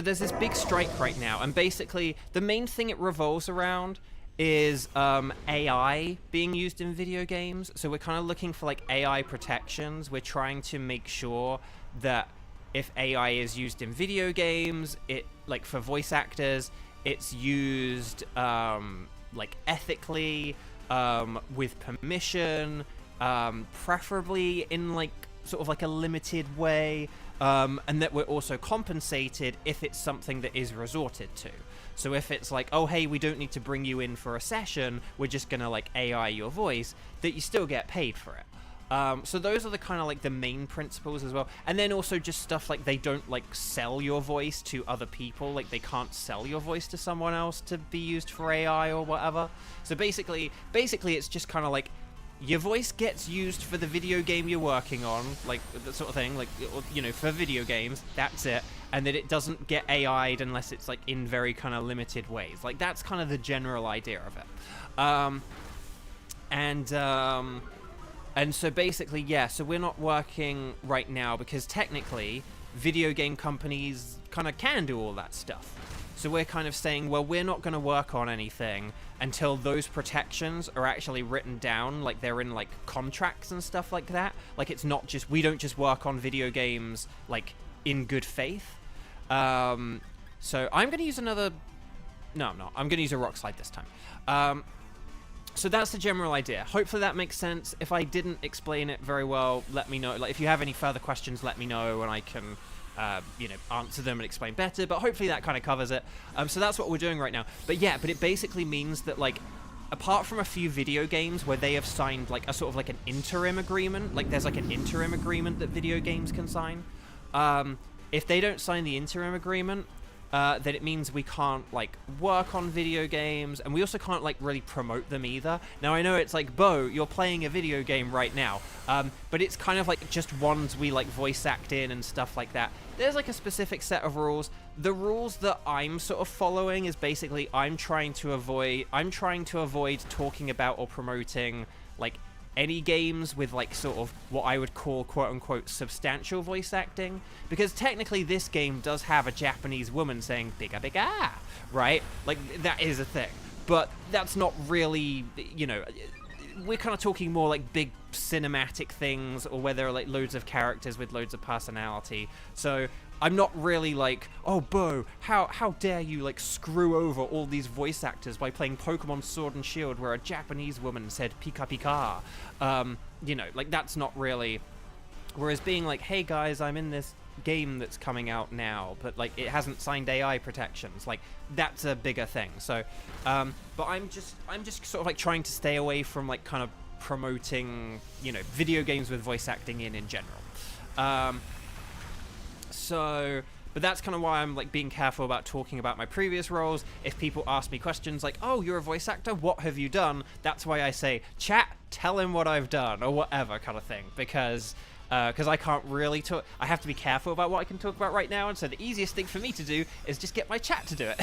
there's this big strike right now, and basically the main thing it revolves around is AI being used in video games. So we're kind of looking for like AI protections. We're trying to make sure that if AI is used in video games, it, like for voice actors, it's used like ethically, with permission, preferably in like sort of like a limited way, and that we're also compensated if it's something that is resorted to. So if it's like, oh, hey, we don't need to bring you in for a session, we're just going to, like, AI your voice, that you still get paid for it. So those are the kind of, like, the main principles as well. And then also just stuff like they don't, like, sell your voice to other people. Like, they can't sell your voice to someone else to be used for AI or whatever. So basically it's just kind of like, your voice gets used for the video game you're working on, like, that sort of thing, like, you know, for video games, that's it. And that it doesn't get AI'd unless it's, like, in very kind of limited ways. Like, that's kind of the general idea of it. And so basically, yeah, so we're not working right now because technically video game companies kind of can do all that stuff. So we're kind of saying, well, we're not going to work on anything until those protections are actually written down, like they're in like contracts and stuff like that. Like it's not just, we don't just work on video games like in good faith. So I'm going to use another, no, I'm not. I'm going to use a rock slide this time. So that's the general idea. Hopefully that makes sense. If I didn't explain it very well, let me know. Like if you have any further questions, let me know and I can you know, answer them and explain better, but hopefully that kind of covers it. So that's what we're doing right now. But yeah, but it basically means that, like, apart from a few video games where they have signed, like, a sort of, like, an interim agreement, like, there's, like, an interim agreement that video games can sign, if they don't sign the interim agreement, then it means we can't, like, work on video games, and we also can't, like, really promote them either. Now, I know it's like, Bo, you're playing a video game right now, but it's kind of, like, just ones we, like, voice act in and stuff like that. There's, like, a specific set of rules. The rules that I'm sort of following is basically I'm trying to avoid talking about or promoting, like, any games with, like, sort of what I would call quote-unquote substantial voice acting, because technically this game does have a Japanese woman saying "biga biga," right? Like, that is a thing, but that's not really, you know, we're kind of talking more like big cinematic things, or where there are like loads of characters with loads of personality. So I'm not really like, oh, Bo, how dare you, like, screw over all these voice actors by playing Pokémon Sword and Shield where a Japanese woman said Pika Pika. You know, like, that's not really... Whereas being like, hey, guys, I'm in this game that's coming out now, but, like, it hasn't signed AI protections. Like, that's a bigger thing. So, but I'm just sort of, like, trying to stay away from, like, kind of promoting, you know, video games with voice acting in general. So, but that's kind of why I'm, like, being careful about talking about my previous roles. If people ask me questions like, oh, you're a voice actor, what have you done? That's why I say, chat, tell him what I've done, or whatever kind of thing, because I can't really talk. I have to be careful about what I can talk about right now, and so the easiest thing for me to do is just get my chat to do it.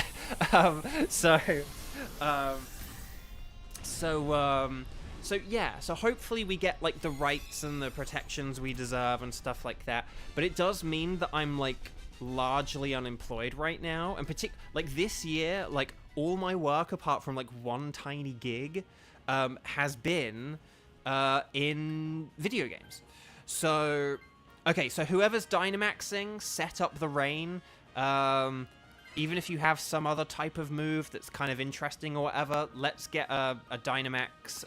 So yeah, so hopefully we get like the rights and the protections we deserve and stuff like that. But it does mean that I'm like largely unemployed right now, and like this year, like all my work apart from like one tiny gig has been in video games. So okay, so whoever's Dynamaxing, set up the rain. Even if you have some other type of move that's kind of interesting or whatever, let's get a Dynamax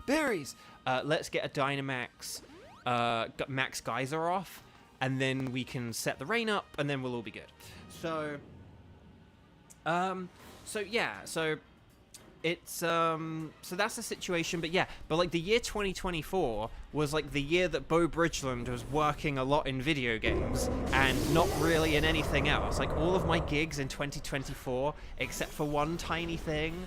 berries. Let's get a Dynamax Max Geyser off, and then we can set the rain up, and then we'll all be good. So, so it's so that's the situation. But yeah, but like the year 2024 was like the year that Beau Bridgeland was working a lot in video games and not really in anything else. Like all of my gigs in 2024, except for one tiny thing,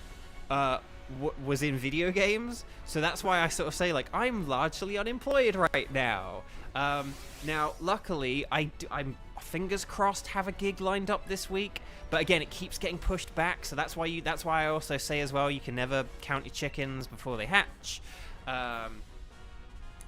was in video games. So that's why I sort of say like I'm largely unemployed right now. Now, luckily, I'm fingers crossed have a gig lined up this week. But again, it keeps getting pushed back, so that's why I also say as well, you can never count your chickens before they hatch.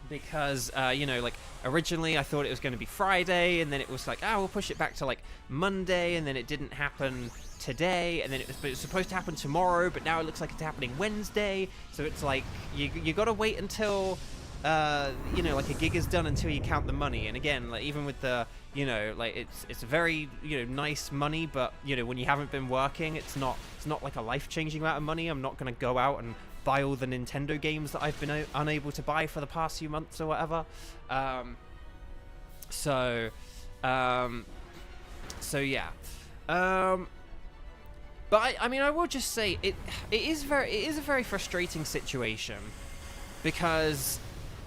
Because, you know, like, originally I thought it was going to be Friday, and then it was like, we'll push it back to, like, Monday, and then it didn't happen today, and then it was supposed to happen tomorrow, but now it looks like it's happening Wednesday, so it's like, you gotta wait until, you know, like, a gig is done until you count the money, and again, like, even with the, you know, like, it's a very, you know, nice money, but, you know, when you haven't been working, it's not like a life-changing amount of money. I'm not gonna go out and buy all the Nintendo games that I've been unable to buy for the past few months or whatever. So yeah. But I mean, I will just say it is a very frustrating situation because,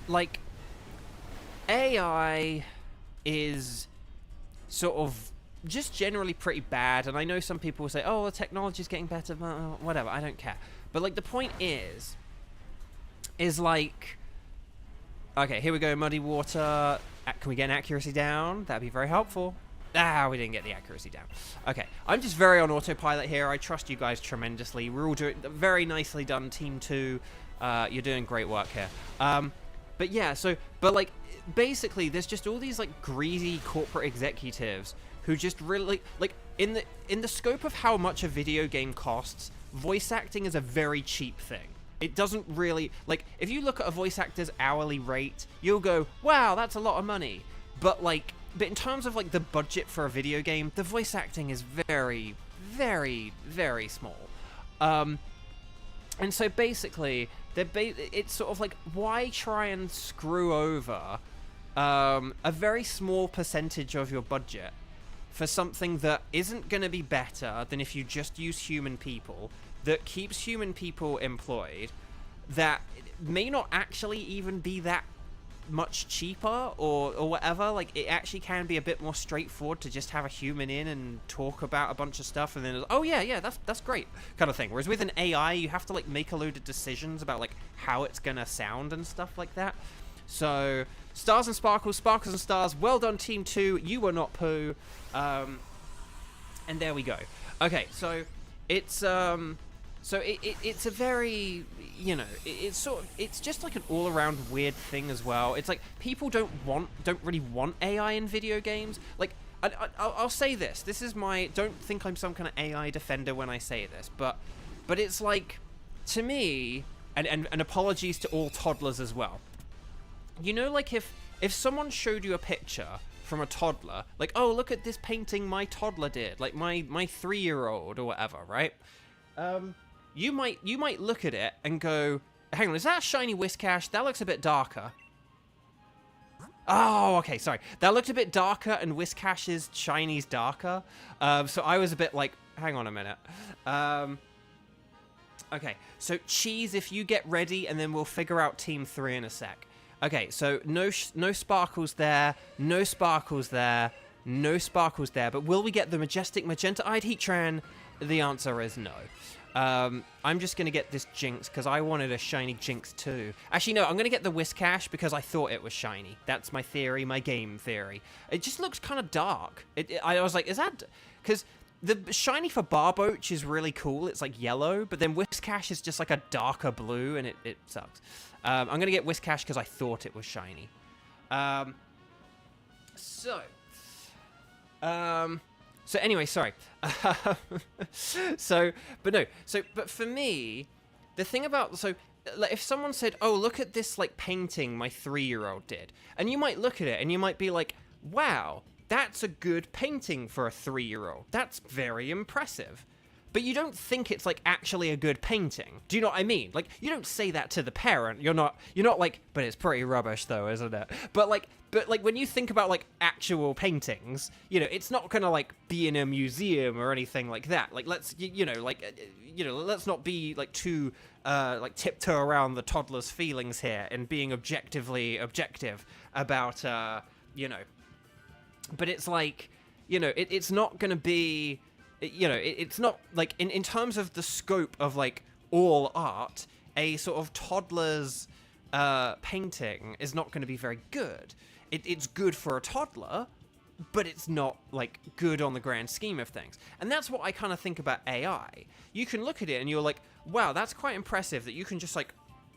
like, AI is sort of just generally pretty bad, and I know some people will say, oh, the technology's getting better, whatever, I don't care. But, like, the point is like, okay, here we go, muddy water. Can we get an accuracy down? That'd be very helpful. We didn't get the accuracy down. Okay, I'm just very on autopilot here. I trust you guys tremendously. We're all doing very nicely done, Team 2. You're doing great work here. But yeah, but like, basically, there's just all these like greedy corporate executives who just really like in the scope of how much a video game costs, voice acting is a very cheap thing. It doesn't really, like, if you look at a voice actor's hourly rate, you'll go, wow, that's a lot of money. But in terms of like the budget for a video game, the voice acting is very, very, very small. And so basically, it's sort of like, why try and screw over a very small percentage of your budget for something that isn't going to be better than if you just use human people, that keeps human people employed, that may not actually even be that much cheaper or whatever. Like, it actually can be a bit more straightforward to just have a human in and talk about a bunch of stuff, and then, oh yeah, that's great, kind of thing. Whereas with an AI, you have to like make a load of decisions about like how it's gonna sound and stuff like that. So stars and sparkles, sparkles and stars, well done Team 2, you were not poo. And there we go. Okay, so it's it's a very, you know, it's just like an all-around weird thing as well. It's like people don't really want AI in video games. Like, I'll say this. This is don't think I'm some kind of AI defender when I say this, but it's like, to me, and apologies to all toddlers as well. You know, like if someone showed you a picture from a toddler, like, oh, look at this painting my toddler did, like my 3-year-old or whatever, right? You might look at it and go, hang on, is that a shiny Whiscash? That looks a bit darker. Oh, okay, sorry. That looked a bit darker, and Whiscash's shiny's darker. So I was a bit like, hang on a minute. Okay, so Cheese, if you get ready, and then we'll figure out Team 3 in a sec. Okay, so no sparkles there, no sparkles there, no sparkles there. But will we get the majestic magenta-eyed Heatran? The answer is no. I'm just going to get this Jinx because I wanted a shiny Jinx too. Actually, no, I'm going to get the Whiscash because I thought it was shiny. That's my theory, my game theory. It just looks kind of dark. I was like, is that... Because the shiny for Barboach is really cool. It's like yellow, but then Whiscash is just like a darker blue, and it sucks. I'm going to get Whiscash because I thought it was shiny. So anyway, sorry. But for me, the thing about, like, if someone said, oh, look at this, like, painting my 3-year-old did, and you might look at it and you might be like, wow, that's a good painting for a 3-year-old. That's very impressive. But you don't think it's, like, actually a good painting. Do you know what I mean? Like, you don't say that to the parent. You're not like, but it's pretty rubbish, though, isn't it? But when you think about, like, actual paintings, you know, it's not gonna, like, be in a museum or anything like that. Like, let's not be, like, too, like, tiptoe around the toddler's feelings here and being objectively objective about, you know. But it's like, you know, it's not gonna be... You know, it's not, like, in terms of the scope of, like, all art, a sort of toddler's painting is not going to be very good. It's good for a toddler, but it's not, like, good on the grand scheme of things. And that's what I kind of think about AI. You can look at it and you're like, wow, that's quite impressive that you can just, like,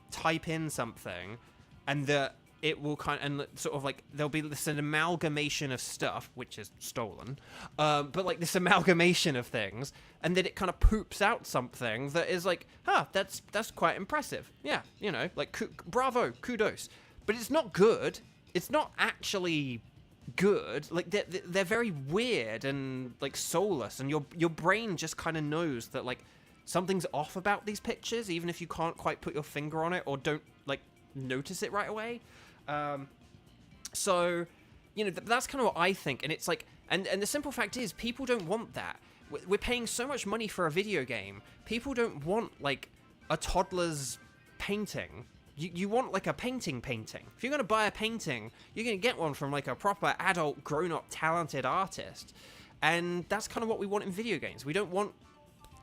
type in something and that it will and sort of, like, there'll be this an amalgamation of stuff, which is stolen, but, like, this amalgamation of things, and then it kind of poops out something that is like, that's quite impressive. Yeah, you know, like, bravo, kudos. But it's not good. It's not actually good. Like, they're very weird and, like, soulless, and your brain just kind of knows that, like, something's off about these pictures, even if you can't quite put your finger on it or don't, like, notice it right away. So, you know, that's kind of what I think, and it's like, and the simple fact is, people don't want that. We're paying so much money for a video game. People don't want, like, a toddler's painting. You want, like, a painting. If you're going to buy a painting, you're going to get one from, like, a proper adult, grown-up, talented artist. And that's kind of what we want in video games. We don't want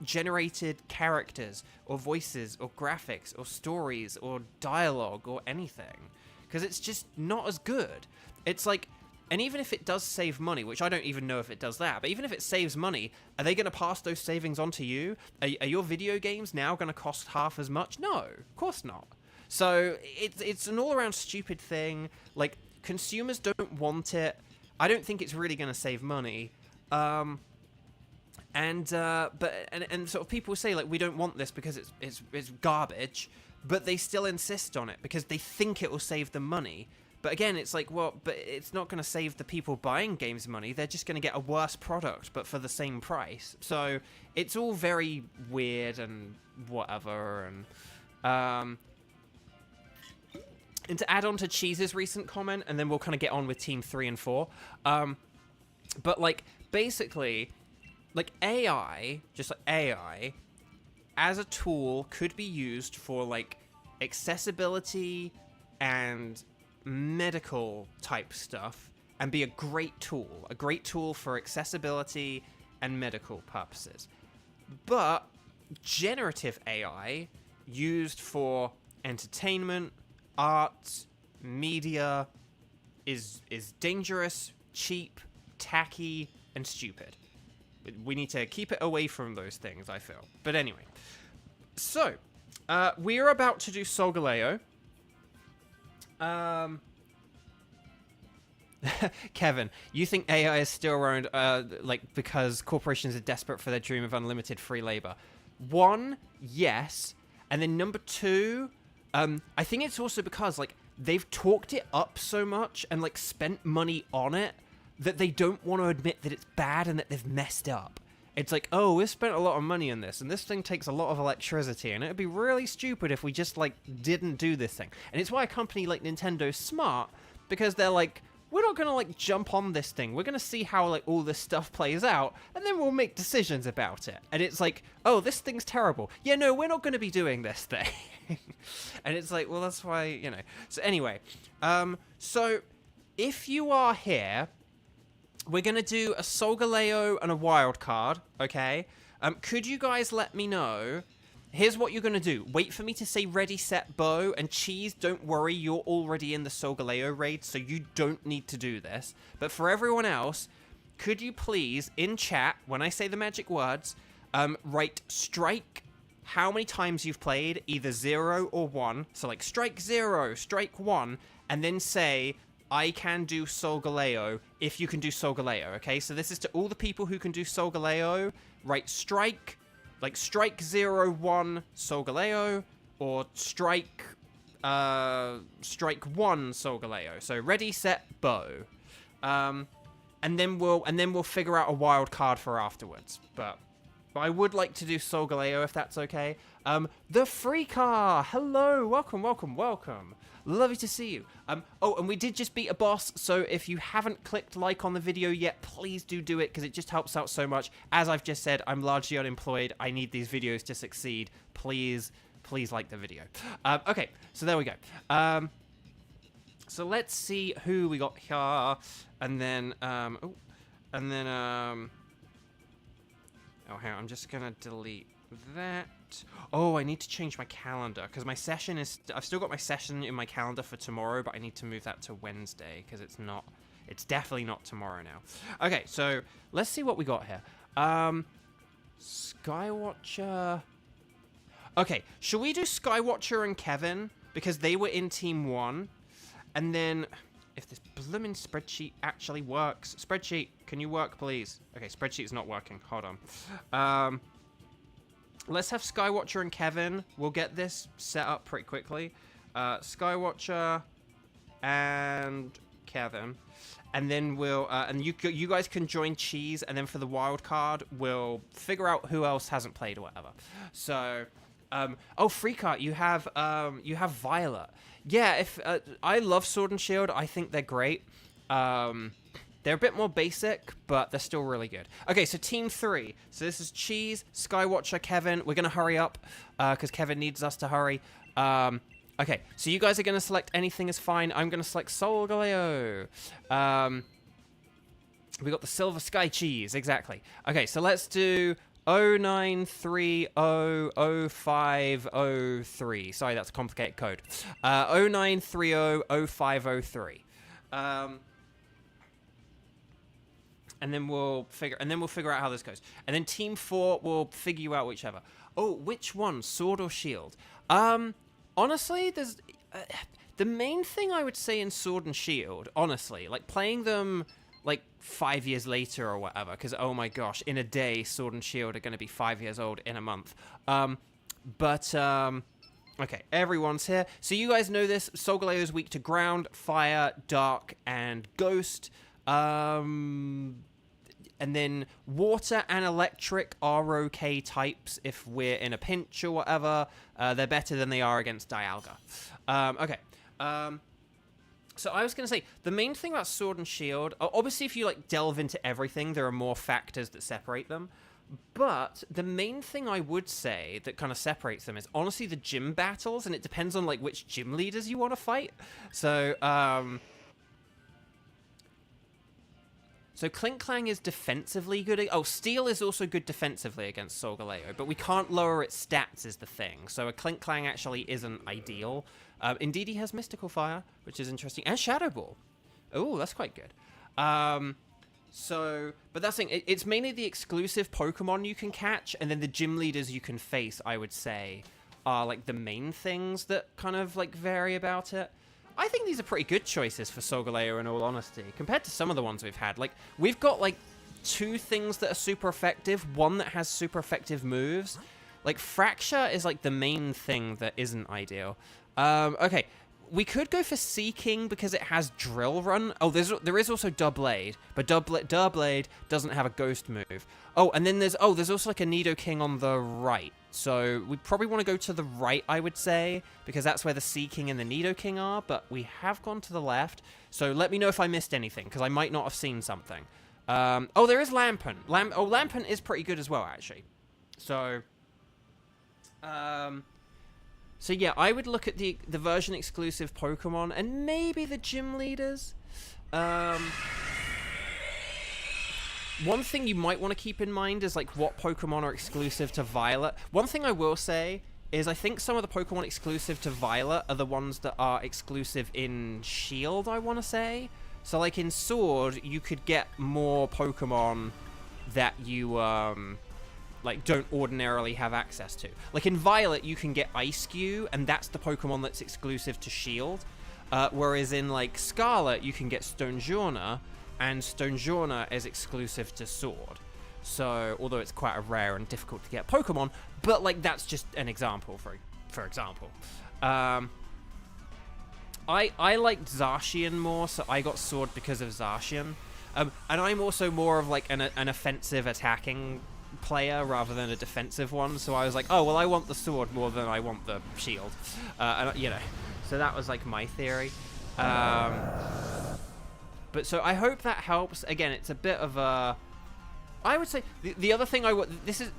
generated characters, or voices, or graphics, or stories, or dialogue, or anything. Because it's just not as good. It's like, and even if it does save money, which I don't even know if it does that, but even if it saves money, are they going to pass those savings on to you? Are your video games now going to cost half as much? No, of course not. So it's an all-around stupid thing. Like, consumers don't want it. I don't think it's really going to save money. And sort of people say, like, we don't want this because it's garbage. But they still insist on it because they think it will save them money. But again, it's like, well, but it's not going to save the people buying games money. They're just going to get a worse product, but for the same price. So it's all very weird and whatever. And to add on to Cheese's recent comment, and then we'll kind of get on with Team 3 and 4. But, like, basically, like, AI, just like AI... as a tool, could be used for, like, accessibility and medical type stuff, and be a great tool for accessibility and medical purposes. But generative AI used for entertainment, art, media is dangerous, cheap, tacky, and stupid. We need to keep it away from those things, I feel. But anyway. So, we are about to do Solgaleo. Kevin, you think AI is still around, like, because corporations are desperate for their dream of unlimited free labor? One, yes. And then number two, I think it's also because, like, they've talked it up so much and, like, spent money on it that they don't want to admit that it's bad and that they've messed up. It's like, oh, we've spent a lot of money on this, and this thing takes a lot of electricity, and it'd be really stupid if we just, like, didn't do this thing. And it's why a company like Nintendo's smart, because they're like, we're not going to, like, jump on this thing. We're going to see how, like, all this stuff plays out, and then we'll make decisions about it. And it's like, oh, this thing's terrible. Yeah, no, we're not going to be doing this thing. And it's like, well, that's why, you know. So anyway, so if you are here... we're going to do a Solgaleo and a wild card, okay? Could you guys let me know? Here's what you're going to do. Wait for me to say ready, set, bow, and Cheese, don't worry, you're already in the Solgaleo raid, so you don't need to do this. But for everyone else, could you please, in chat, when I say the magic words, write strike how many times you've played, either 0 or 1. So like strike 0, strike 1, and then say, I can do Solgaleo if you can do Solgaleo, okay? So this is to all the people who can do Solgaleo. Write strike, like strike 0, 1 Solgaleo, or strike 1 Solgaleo. So ready, set, bow. And then we'll figure out a wild card for afterwards. But I would like to do Solgaleo if that's okay. The free car, hello, welcome. Lovely to see you. Oh, and we did just beat a boss, so if you haven't clicked like on the video yet, please do it, because it just helps out so much. As I've just said, I'm largely unemployed. I need these videos to succeed. Please like the video. Okay, so there we go. So let's see who we got here, and then, oh, hang on, I'm just gonna delete that. Oh, I need to change my calendar, because my session is, I've still got my session in my calendar for tomorrow, but I need to move that to Wednesday, because it's definitely not tomorrow now. Okay, so let's see what we got here. Skywatcher. Okay, shall we do Skywatcher and Kevin, because they were in Team 1, and then, if this blooming spreadsheet actually works. Spreadsheet, can you work, please? Okay, spreadsheet's not working. Hold on. Let's have Skywatcher and Kevin. We'll get this set up pretty quickly. Skywatcher and Kevin. And then we'll... and you guys can join Cheese, and then for the wild card, we'll figure out who else hasn't played or whatever. So... oh, Freecart, you have Violet. Yeah, if I love Sword and Shield. I think they're great. They're a bit more basic, but they're still really good. Okay, so Team 3. So this is Cheese, Skywatcher, Kevin. We're going to hurry up, because Kevin needs us to hurry. Okay, so you guys are going to select anything is fine. I'm going to select Solgaleo. We got the Silver Sky Cheese, exactly. Okay, so let's do... 09300503. Sorry, that's a complicated code. 09300503. And then we'll figure out how this goes. And then Team 4 will figure you out whichever. Oh, which one? Sword or Shield? Honestly, there's the main thing I would say in Sword and Shield, honestly, like playing them like 5 years later or whatever, because oh my gosh, in a day Sword and Shield are going to be 5 years old in a month. Okay, everyone's here. So you guys know this. Solgaleo is weak to ground, fire, dark, and ghost. And then water and electric are okay types if we're in a pinch or whatever. They're better than they are against Dialga. Okay. So I was going to say, the main thing about Sword and Shield, obviously if you like delve into everything, there are more factors that separate them. But the main thing I would say that kind of separates them is honestly the gym battles, and it depends on like which gym leaders you want to fight. So, so Clink Clang is defensively good. Oh, Steel is also good defensively against Solgaleo, but we can't lower its stats is the thing. So a Clink Clang actually isn't ideal. Indeed, he has Mystical Fire, which is interesting, and Shadow Ball. Oh, that's quite good. So, but that's the thing. It's mainly the exclusive Pokemon you can catch, and then the gym leaders you can face, I would say, are like the main things that kind of like vary about it. I think these are pretty good choices for Solgaleo, in all honesty, compared to some of the ones we've had. Like, we've got like 2 things that are super effective, 1 that has super effective moves. Like, Fracture is like the main thing that isn't ideal. Okay, we could go for Seeking because it has Drill Run. Oh, there is also Doublade, but Doublade doesn't have a Ghost move. Oh, and then there's also like a Nidoking on the right. So we probably want to go to the right, I would say, because that's where the Seeking and the Nidoking are, but we have gone to the left. So let me know if I missed anything, because I might not have seen something. Oh, there is Lampent. Lampent is pretty good as well, actually. So, so yeah, I would look at the version exclusive Pokemon and maybe the gym leaders. One thing you might want to keep in mind is like what Pokemon are exclusive to Violet. One thing I will say is I think some of the Pokemon exclusive to Violet are the ones that are exclusive in Shield, I want to say. So, like, in Sword, you could get more Pokemon that you, like, don't ordinarily have access to. Like, in Violet, you can get Ice-Q, and that's the Pokemon that's exclusive to Shield. Whereas in, like, Scarlet, you can get Stonjourner, and Stonjourner is exclusive to Sword. So, although it's quite a rare and difficult to get Pokemon, but, like, that's just an example, for example. I liked Zacian more, so I got Sword because of Zacian. And I'm also more of, like, an offensive attacking player rather than a defensive one, so I was like, oh, well, I want the Sword more than I want the Shield. And, you know, so that was, like, my theory. But so I hope that helps. Again, it's a bit of a... I would say the other thing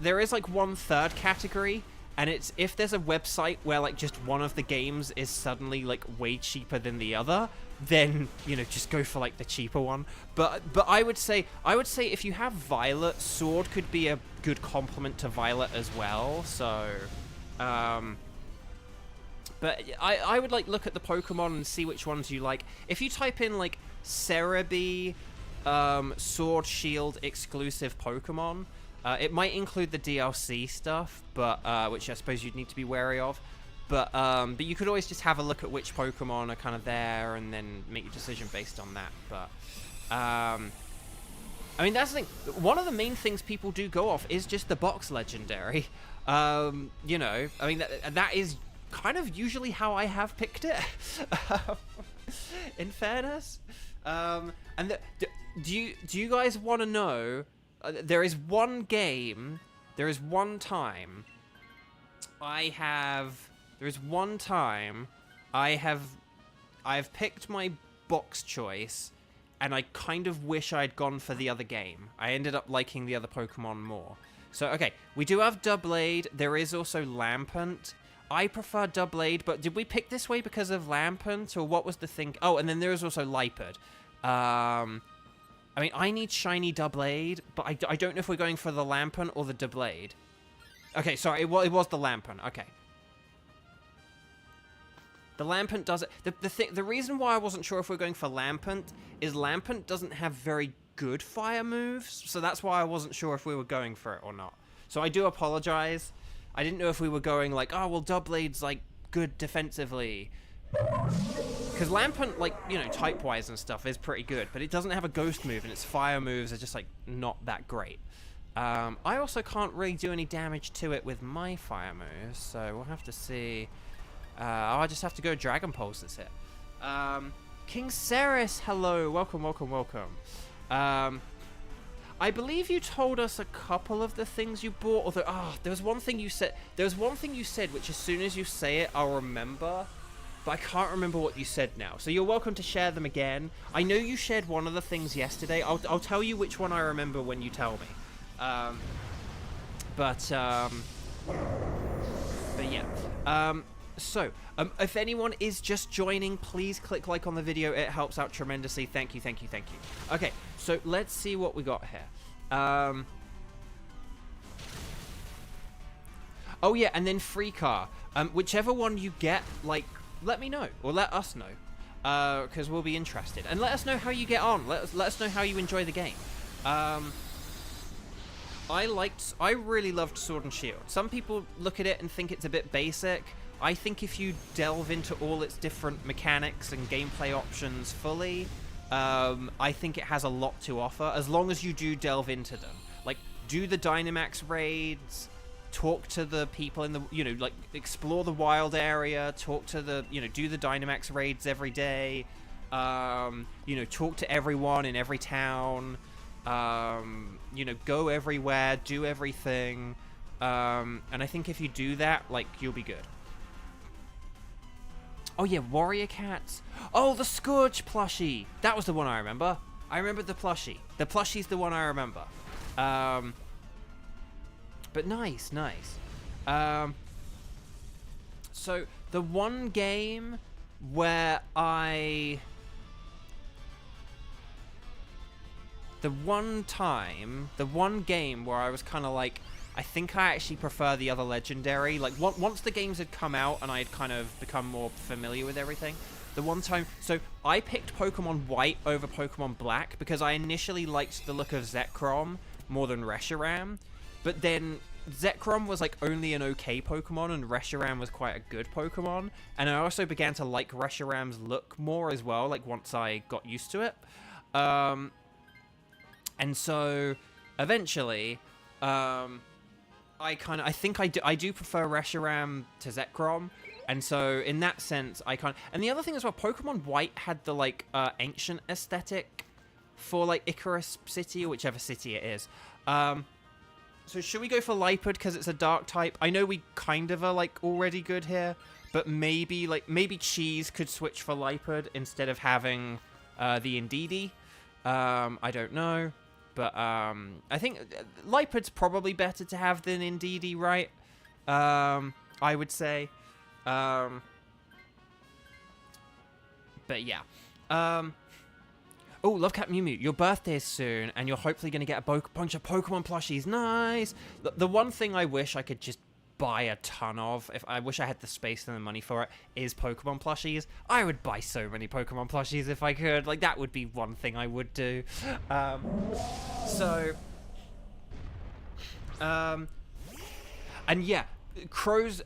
there is like 1/3 category, and it's if there's a website where like just one of the games is suddenly like way cheaper than the other, then you know just go for like the cheaper one. But I would say if you have Violet, Sword could be a good complement to Violet as well. So, but I would like look at the Pokemon and see which ones you like. If you type in like Cerebi, Sword Shield exclusive Pokemon, it might include the DLC stuff, but which I suppose you'd need to be wary of. But you could always just have a look at which Pokemon are kind of there, and then make your decision based on that. But I mean, that's the thing. One of the main things people do go off is just the box legendary. You know, I mean that is kind of usually how I have picked it. In fairness. And do you guys want to know? There is one time I've picked my box choice, and I kind of wish I'd gone for the other game. I ended up liking the other Pokemon more. So okay, we do have Doublade. There is also Lampent. I prefer Doublade, but did we pick this way because of Lampent, or what was the thing? Oh, and then there is also Liepard. I mean, I need shiny Doublade, but I don't know if we're going for the Lampent or the Doublade. Okay, sorry, it was the Lampent. Okay. The Lampent does it. The reason why I wasn't sure if we're going for Lampent is Lampent doesn't have very good fire moves, so that's why I wasn't sure if we were going for it or not. So I do apologize. I didn't know if we were going like, oh, well, Doublade's, like, good defensively. Because Lampent, like, you know, type-wise and stuff is pretty good, but it doesn't have a ghost move, and its fire moves are just, like, not that great. I also can't really do any damage to it with my fire moves, so we'll have to see. I'll just have to go Dragon Pulse this hit. King Ceres, hello. Welcome, welcome, welcome. I believe you told us a couple of the things you bought, although, there was one thing you said. There was one thing you said, which as soon as you say it, I'll remember. But I can't remember what you said now. So you're welcome to share them again. I know you shared one of the things yesterday. I'll tell you which one I remember when you tell me. But yeah. So, if anyone is just joining, please click like on the video. It helps out tremendously. Thank you, thank you, thank you. Okay, so let's see what we got here. Oh yeah, and then free car. Whichever one you get, like, let me know, or let us know, because we'll be interested. And let us know how you get on. Let us know how you enjoy the game. I really loved Sword and Shield. Some people look at it and think it's a bit basic. I think if you delve into all its different mechanics and gameplay options fully, I think it has a lot to offer, as long as you do delve into them. Like, do the Dynamax raids, talk to the people in the, you know, like, explore the wild area, talk to the, you know, do the Dynamax raids every day, you know, talk to everyone in every town, you know, go everywhere, do everything, and I think if you do that, like, you'll be good. Oh yeah, Warrior Cats. Oh, the Scourge plushie. That was the one I remember. I remember the plushie. The plushie's the one I remember. But nice, nice. So the one game where the one game where I was kind of like, I think I actually prefer the other legendary. Like, once the games had come out and I had kind of become more familiar with everything, the one time, so I picked Pokemon White over Pokemon Black because I initially liked the look of Zekrom more than Reshiram, but then Zekrom was like only an okay Pokemon and Reshiram was quite a good Pokemon, and I also began to like Reshiram's look more as well, like once I got used to it. And so eventually, I think I do prefer Reshiram to Zekrom, and so in that sense, and the other thing as well, Pokemon White had the like ancient aesthetic for like Icarus City or whichever city it is. So should we go for Lipard because it's a dark type? I know we kind of are like already good here, but maybe Cheese could switch for Lipard instead of having the Indeedee. I don't know, but I think Lipard's probably better to have than Indeedee, right? I would say. But yeah. Oh, Lovecat Mew Mew, your birthday is soon, and you're hopefully going to get a bunch of Pokemon plushies. Nice! The one thing I wish I could just buy a ton of, if I wish I had the space and the money for it, is Pokemon plushies. I would buy so many Pokemon plushies if I could. Like, that would be one thing I would do. And yeah, Crows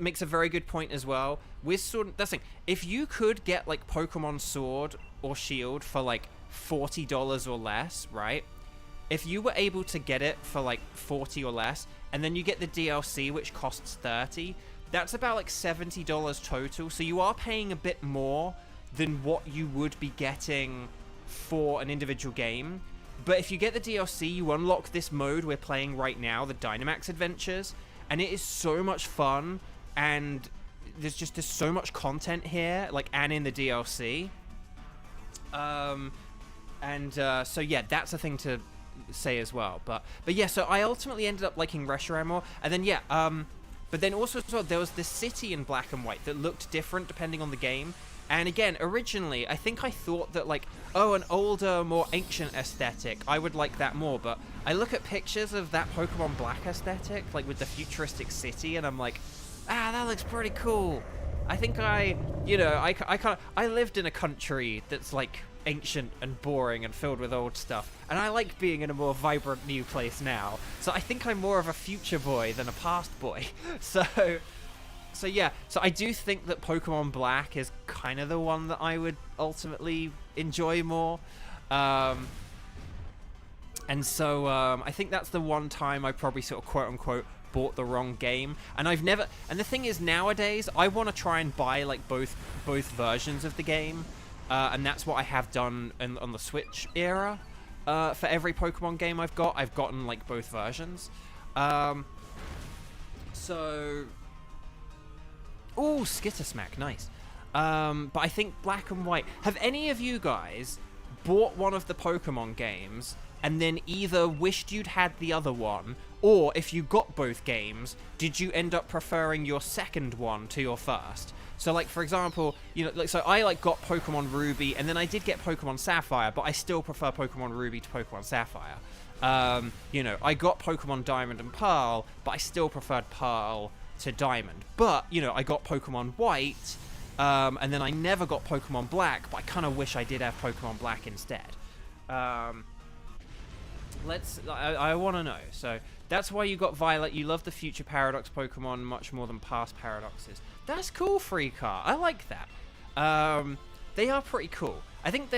makes a very good point as well. That's the thing. If you could get like Pokemon Sword or Shield for like $40 or less, right? If you were able to get it for like 40 or less, and then you get the DLC which costs 30, that's about like $70 total. So you are paying a bit more than what you would be getting for an individual game. But if you get the DLC, you unlock this mode we're playing right now, the Dynamax Adventures, and it is so much fun, and there's so much content here, like, and in the DLC. So yeah, that's a thing to say as well. But yeah, so I ultimately ended up liking Reshiram more, and then yeah, but then also as well, there was this city in Black and White that looked different depending on the game. And again, originally, I think I thought that, like, oh, an older, more ancient aesthetic, I would like that more. But I look at pictures of that Pokemon Black aesthetic, like, with the futuristic city, and I'm like, that looks pretty cool. I think I lived in a country that's, like, ancient and boring and filled with old stuff. And I like being in a more vibrant new place now. So I think I'm more of a future boy than a past boy. So yeah, so I do think that Pokemon Black is kind of the one that I would ultimately enjoy more. And so I think that's the one time I probably sort of quote-unquote bought the wrong game. And the thing is, nowadays, I want to try and buy like both versions of the game. And that's what I have done on the Switch era. For every Pokemon game I've gotten like both versions. Ooh, Skittersmack, nice. But I think Black and White... Have any of you guys bought one of the Pokemon games and then either wished you'd had the other one, or if you got both games, did you end up preferring your second one to your first? So, like, for example, so I, like, got Pokemon Ruby, and then I did get Pokemon Sapphire, but I still prefer Pokemon Ruby to Pokemon Sapphire. I got Pokemon Diamond and Pearl, but I still preferred Pearl to Diamond. But, I got Pokemon White, and then I never got Pokemon Black, but I kind of wish I did have Pokemon Black instead. I want to know. So, that's why you got Violet. You love the future Paradox Pokemon much more than past Paradoxes. That's cool, Freecar. I like that. They are pretty cool. I think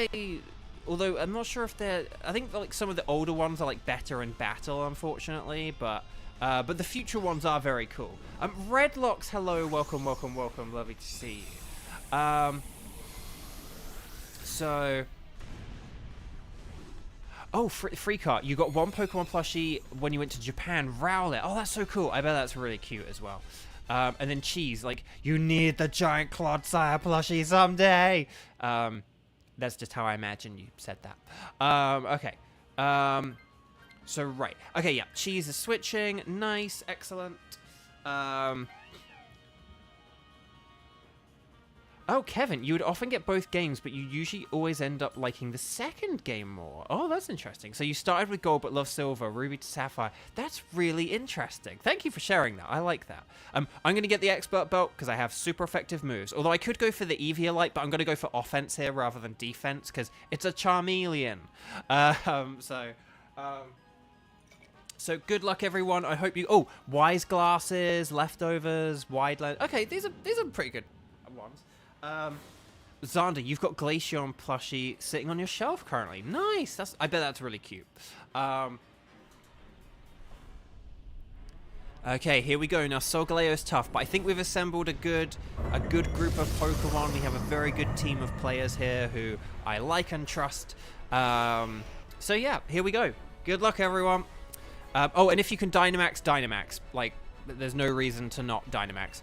although I'm not sure if I think like some of the older ones are like better in battle, unfortunately, but the future ones are very cool. Redlocks, hello, welcome, lovely to see you. Freecart, you got one Pokemon plushie when you went to Japan, Rowlet. Oh, that's so cool. I bet that's really cute as well. And then Cheese, like, you need the giant Clodsire plushie someday. That's just how I imagine you said that. Okay. So, right. Okay, yeah. Cheese is switching. Nice. Excellent. Oh, Kevin, you would often get both games, but you usually always end up liking the second game more. Oh, that's interesting. So you started with gold but love silver, ruby to sapphire. That's really interesting. Thank you for sharing that. I like that. I'm going to get the expert belt because I have super effective moves. Although I could go for the Eviolite, but I'm going to go for offense here rather than defense because it's a Charmeleon. So good luck, everyone. I hope you... Oh, wise glasses, leftovers, wide lens. Okay, these are pretty good ones. Xander, you've got Glaceon plushie sitting on your shelf currently. Nice. I bet that's really cute. Okay, here we go. Now, Solgaleo's tough, but I think we've assembled a good group of Pokemon. We have a very good team of players here who I like and trust. So yeah, here we go. Good luck, everyone. Oh, and if you can Dynamax. Like, there's no reason to not Dynamax.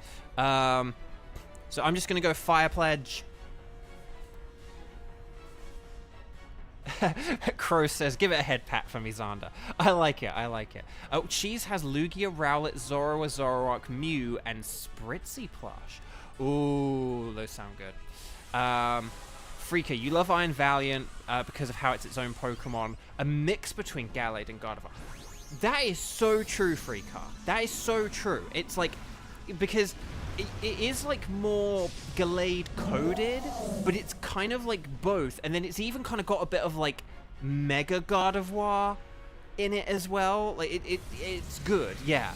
So I'm just going to go Fire Pledge. Crow says, give it a head pat for me, Xander. I like it. Oh, Cheese has Lugia, Rowlet, Zorua, Zoroark, Mew, and Spritzy plush. Ooh, those sound good. Freaka, you love Iron Valiant because of how it's its own Pokemon. A mix between Gallade and Gardevoir. That is so true, Freaka. That is so true. It's like, because... It is like more Gallade coded, but it's kind of like both, and then it's even kind of got a bit of like Mega Gardevoir in it as well. Like it's good, yeah.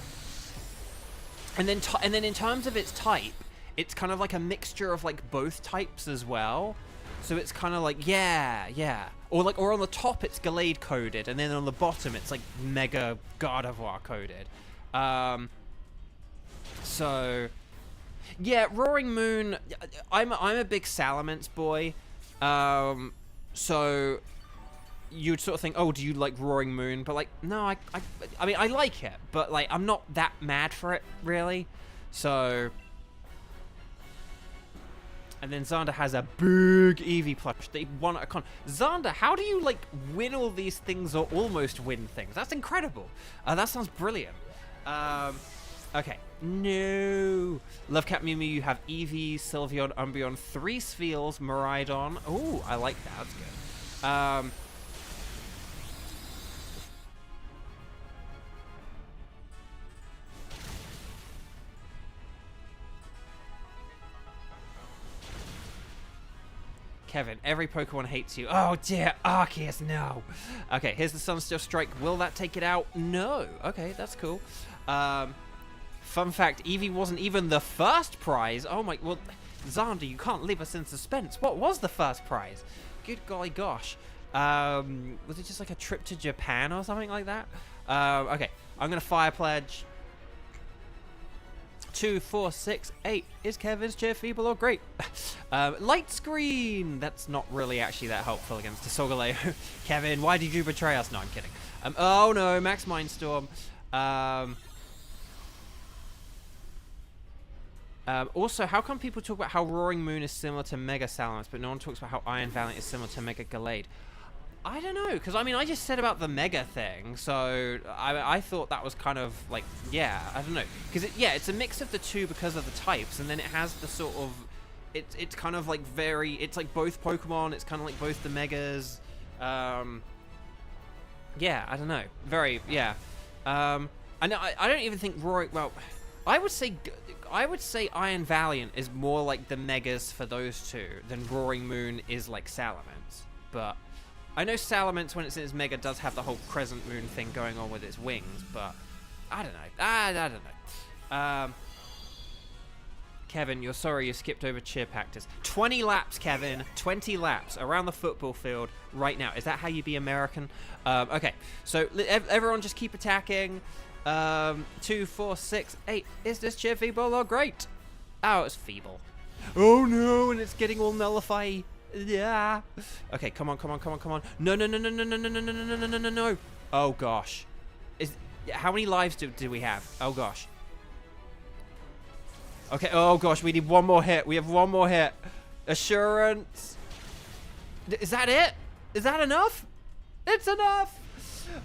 And then in terms of its type, it's kind of like a mixture of like both types as well. So it's kind of like yeah, or on the top it's Gallade coded, and then on the bottom it's like Mega Gardevoir coded. So. Yeah, Roaring Moon. I'm a big Salamence boy, so you'd sort of think, oh, do you like Roaring Moon? But like, no, I mean, I like it, but like, I'm not that mad for it really. So, and then Xander has a big Eevee plush. They won at a con. Xander, how do you like win all these things or almost win things? That's incredible. That sounds brilliant. Okay. No. Lovecat Mew Mew, you have Eevee, Sylveon, Umbreon, 3 Spheals, Miraidon. Oh, I like that. That's good. Kevin, every Pokemon hates you. Oh dear, Arceus, no. Okay, here's the Sunsteel Strike. Will that take it out? No. Okay, that's cool. Fun fact, Eevee wasn't even the first prize. Oh my, well, Xander, you can't leave us in suspense. What was the first prize? Good golly gosh. Was it just like a trip to Japan or something like that? Okay, I'm going to Fire Pledge. 2, 4, 6, 8. Is Kevin's cheer feeble or great? Light Screen. That's not really actually that helpful against a Solgaleo. Kevin, why did you betray us? No, I'm kidding. Oh no, Max Mindstorm. Also, how come people talk about how Roaring Moon is similar to Mega Salamence, but no one talks about how Iron Valiant is similar to Mega Gallade? I don't know, because I mean, I just said about the Mega thing, so I thought that was kind of like, yeah, I don't know. Because, it's a mix of the two because of the types, and then it has the sort of, it's kind of like it's like both Pokemon, it's kind of like both the Megas. Yeah, I don't know. I don't even think Roaring, well, I would say Iron Valiant is more like the Megas for those two than Roaring Moon is like Salamence. But I know Salamence, when it's in its Mega, does have the whole Crescent Moon thing going on with its wings, but I don't know. I don't know. Kevin, you're sorry you skipped over Cheerpactus. 20 laps, Kevin. 20 laps around the football field right now. Is that how you be American? Okay, so everyone just keep attacking. 2, 4, 6, 8. Is this cheer feeble or great? Oh, it's feeble. Oh no, and it's getting all nullified. Yeah. Okay, come on. No. Oh gosh. How many lives do we have? Oh gosh. Okay, oh gosh, we need one more hit. We have one more hit. Assurance. Is that it? Is that enough? It's enough.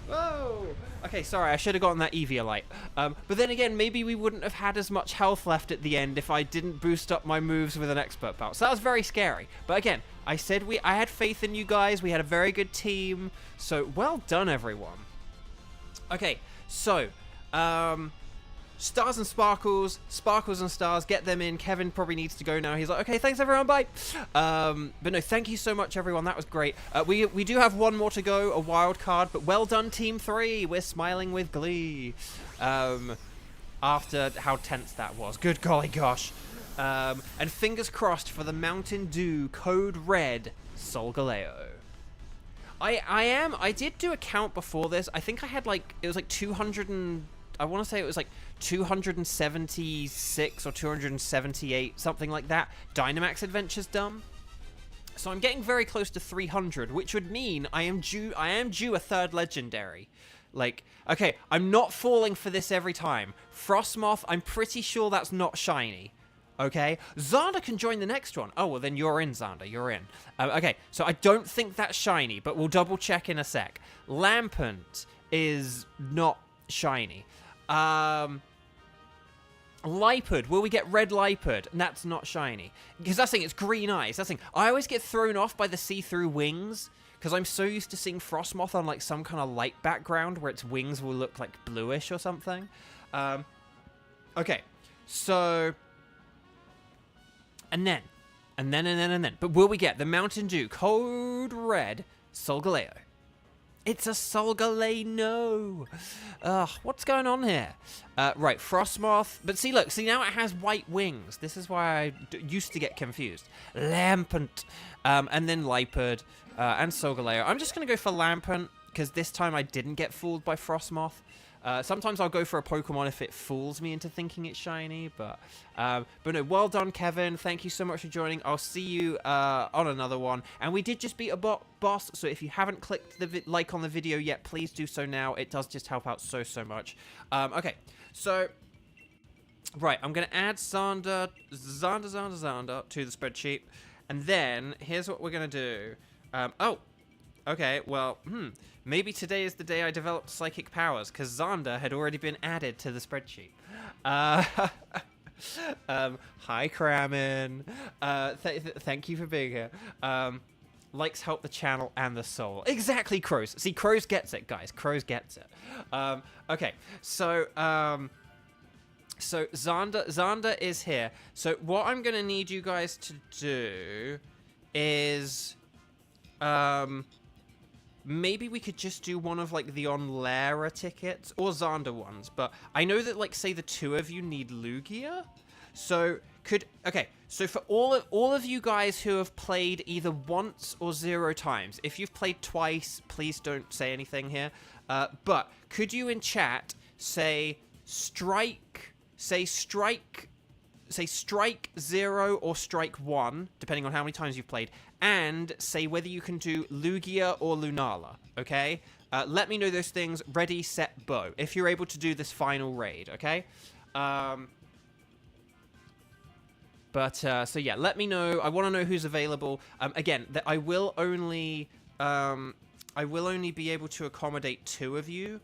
Whoa! Okay, sorry, I should have gotten that Eviolite. But then again, maybe we wouldn't have had as much health left at the end if I didn't boost up my moves with an expert belt. So that was very scary. But again, I said I had faith in you guys. We had a very good team. So well done, everyone. Okay, so Stars and Sparkles, Sparkles and Stars, get them in. Kevin probably needs to go now. He's like, okay, thanks everyone, bye. But no, thank you so much, everyone. That was great. We do have one more to go, a wild card, but well done, Team 3. We're smiling with glee after how tense that was. Good golly gosh. And fingers crossed for the Mountain Dew Code Red Solgaleo. I did do a count before this. I think I had like, it was like 200 and... I want to say it was like 276 or 278, something like that, Dynamax Adventures done. So I'm getting very close to 300, which would mean I am due a third legendary. Like, okay, I'm not falling for this every time. Frostmoth, I'm pretty sure that's not shiny. Okay, Xander can join the next one. Oh, well then you're in, Xander, you're in. Okay, so I don't think that's shiny, but we'll double check in a sec. Lampant is not shiny. Lipard, will we get red Lipard? And that's not shiny. Because that's the thing, it's green eyes. That's the thing. I always get thrown off by the see-through wings, because I'm so used to seeing Frostmoth on like some kind of light background where its wings will look like bluish or something. Okay, so... And then. But will we get the Mountain Dew Code Red Solgaleo? It's a Solgaleo. Ugh, what's going on here? Right, Frostmoth. But see, look. See, now it has white wings. This is why I used to get confused. Lampant. And then Lipard. And Solgaleo. I'm just going to go for Lampant, because this time I didn't get fooled by Frostmoth. Sometimes I'll go for a Pokemon if it fools me into thinking it's shiny, but no, well done, Kevin. Thank you so much for joining. I'll see you on another one. And we did just beat a boss, so if you haven't clicked the like on the video yet, please do so now. It does just help out so much. Okay, so right, I'm gonna add Xander to the spreadsheet, and then here's what we're gonna do. Oh, okay, well, maybe today is the day I developed psychic powers, because Xander had already been added to the spreadsheet. Hi, Kramen. Thank you for being here. Likes help the channel and the soul. Exactly, Crows. See, Crows gets it, guys. Crows gets it. Okay, so Xander is here. So what I'm going to need you guys to do is... maybe we could just do one of, like, the Onlera tickets, or Xander ones, but I know that, like, say the two of you need Lugia, so okay, so for all of you guys who have played either once or 0 times, if you've played twice, please don't say anything here, but could you in chat say strike 0 or strike 1, depending on how many times you've played, and say whether you can do Lugia or Lunala, okay? Let me know those things. Ready, set, bow. If you're able to do this final raid, okay? So yeah, let me know. I want to know who's available. Again, that I will only be able to accommodate 2 of you,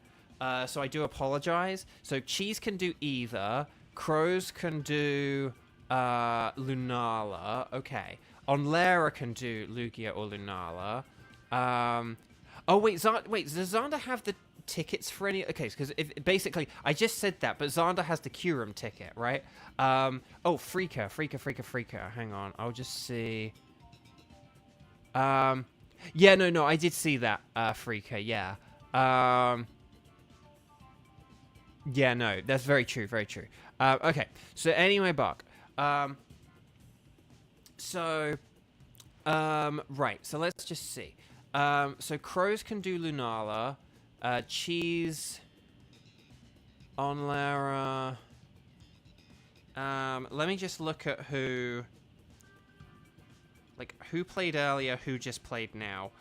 so I do apologize. So Cheese can do either. Crows can do Lunala. Okay. Onlera can do Lugia or Lunala. Oh wait, does Xander have the tickets for any? Okay, because basically I just said that, but Xander has the Kyurem ticket, right? Oh, Freaka. Hang on, I'll just see. Yeah, no, I did see that, Freaka. Yeah. Yeah, no, that's very true. Okay, so anyway, Buck. Right, so let's just see. So Crows can do Lunala, Cheese, Onlera. Let me just look at who played earlier, who just played now.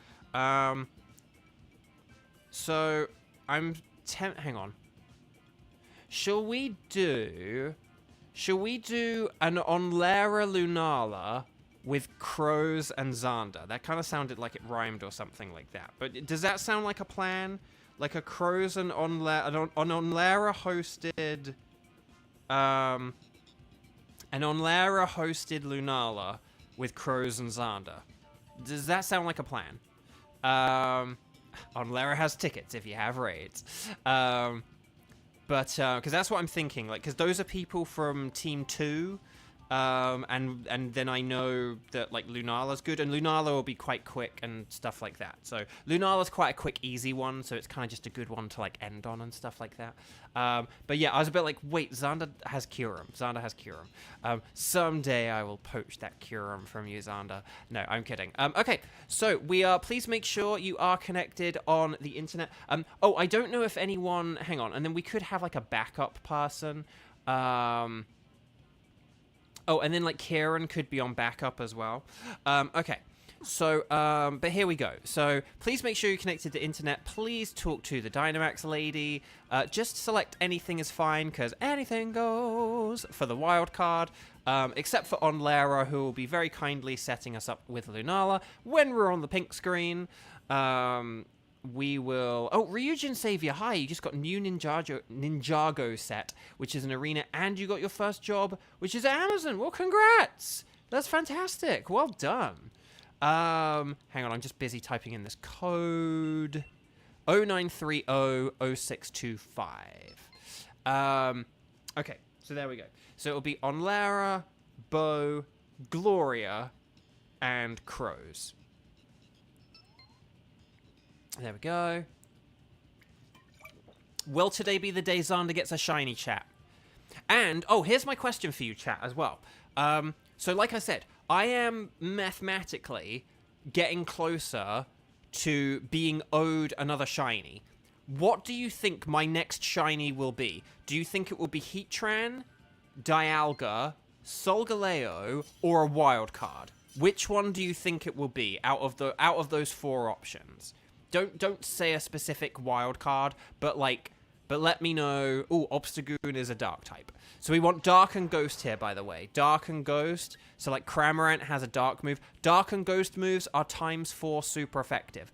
So hang on. Shall we do an Onlera Lunala with Crows and Xander? That kind of sounded like it rhymed or something like that. But does that sound like a plan? like a Crows and Onlara hosted, an Onlara hosted Lunala with Crows and Xander. Does that sound like a plan? Onlara has tickets if you have raids. But because that's what I'm thinking, like, because those are people from Team 2. And then I know that, like, Lunala's good, and Lunala will be quite quick and stuff like that. So Lunala's quite a quick, easy one, so it's kind of just a good one to, like, end on and stuff like that. But yeah, I was a bit like, wait, Xander has Kyurem. Someday I will poach that Kyurem from you, Xander. No, I'm kidding. Okay, so please make sure you are connected on the internet. Oh, I don't know if anyone, hang on, and then we could have, like, a backup person. Oh, and then, like, Kieran could be on backup as well. Okay. So, but here we go. So, please make sure you're connected to the internet. Please talk to the Dynamax lady. Just select anything is fine, because anything goes for the wild card. Except for Onlara, who will be very kindly setting us up with Lunala when we're on the pink screen. We will... Oh, Ryujin Savior, hi, you just got new Ninjago set, which is an arena, and you got your first job, which is Amazon. Well, congrats! That's fantastic. Well done. Hang on, I'm just busy typing in this code. 09300625. Okay, so there we go. So it'll be Onlara, Bo, Gloria, and Crows. There we go. Will today be the day Xander gets a shiny, chat? And, oh, here's my question for you, chat, as well. So like I said, I am mathematically getting closer to being owed another shiny. What do you think my next shiny will be? Do you think it will be Heatran, Dialga, Solgaleo, or a wild card? Which one do you think it will be out of those 4 options? Don't say a specific wild card, but let me know. Oh, Obstagoon is a dark type. So we want Dark and Ghost here, by the way. Dark and Ghost. So like Cramorant has a dark move. Dark and Ghost moves are ×4 super effective.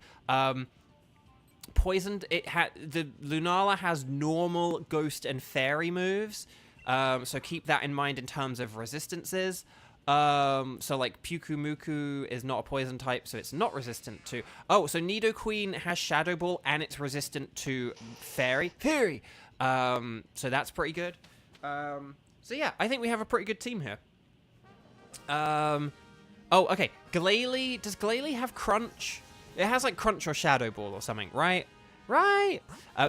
Poisoned, the Lunala has normal Ghost and Fairy moves. So keep that in mind in terms of resistances. So like Pyukumuku is not a poison type, so it's not resistant to... Oh, so Nidoqueen has Shadow Ball, and it's resistant to Fairy. So that's pretty good. So yeah, I think we have a pretty good team here. Oh, okay. Glalie, does Glalie have Crunch? It has like Crunch or Shadow Ball or something, right? Right!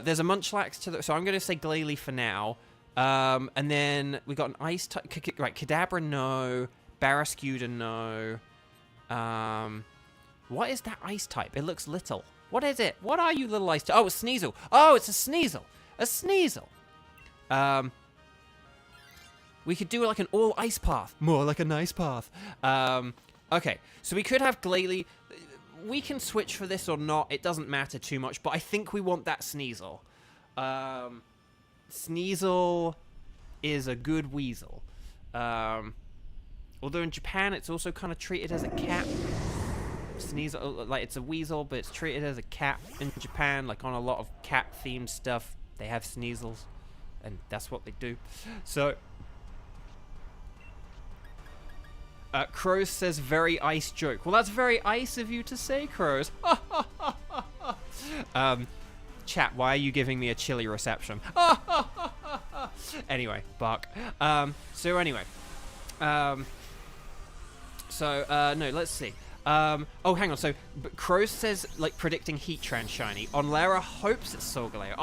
There's a Munchlax to the... So I'm going to say Glalie for now. And then we got an Ice type... Right, Kadabra, no... Barrascuda, no. What is that ice type? It looks little. What is it? What are you, little ice type? Oh, it's Sneasel. Oh, it's a Sneasel. A Sneasel. We could do like an all ice path. More like a nice path. Okay, so we could have Glalie. We can switch for this or not. It doesn't matter too much, but I think we want that Sneasel. Sneasel is a good weasel. Although in Japan, it's also kind of treated as a cat. Sneasel, like, it's a weasel, but it's treated as a cat in Japan. Like, on a lot of cat-themed stuff, they have Sneasels, and that's what they do. So, Crows says, very ice joke. Well, that's very ice of you to say, Crows. Chat, why are you giving me a chilly reception? Anyway, bark. So anyway. No, let's see. Oh, hang on. So, Crows says, like, predicting Heatran shiny. Onlara hopes it's Solgaleo.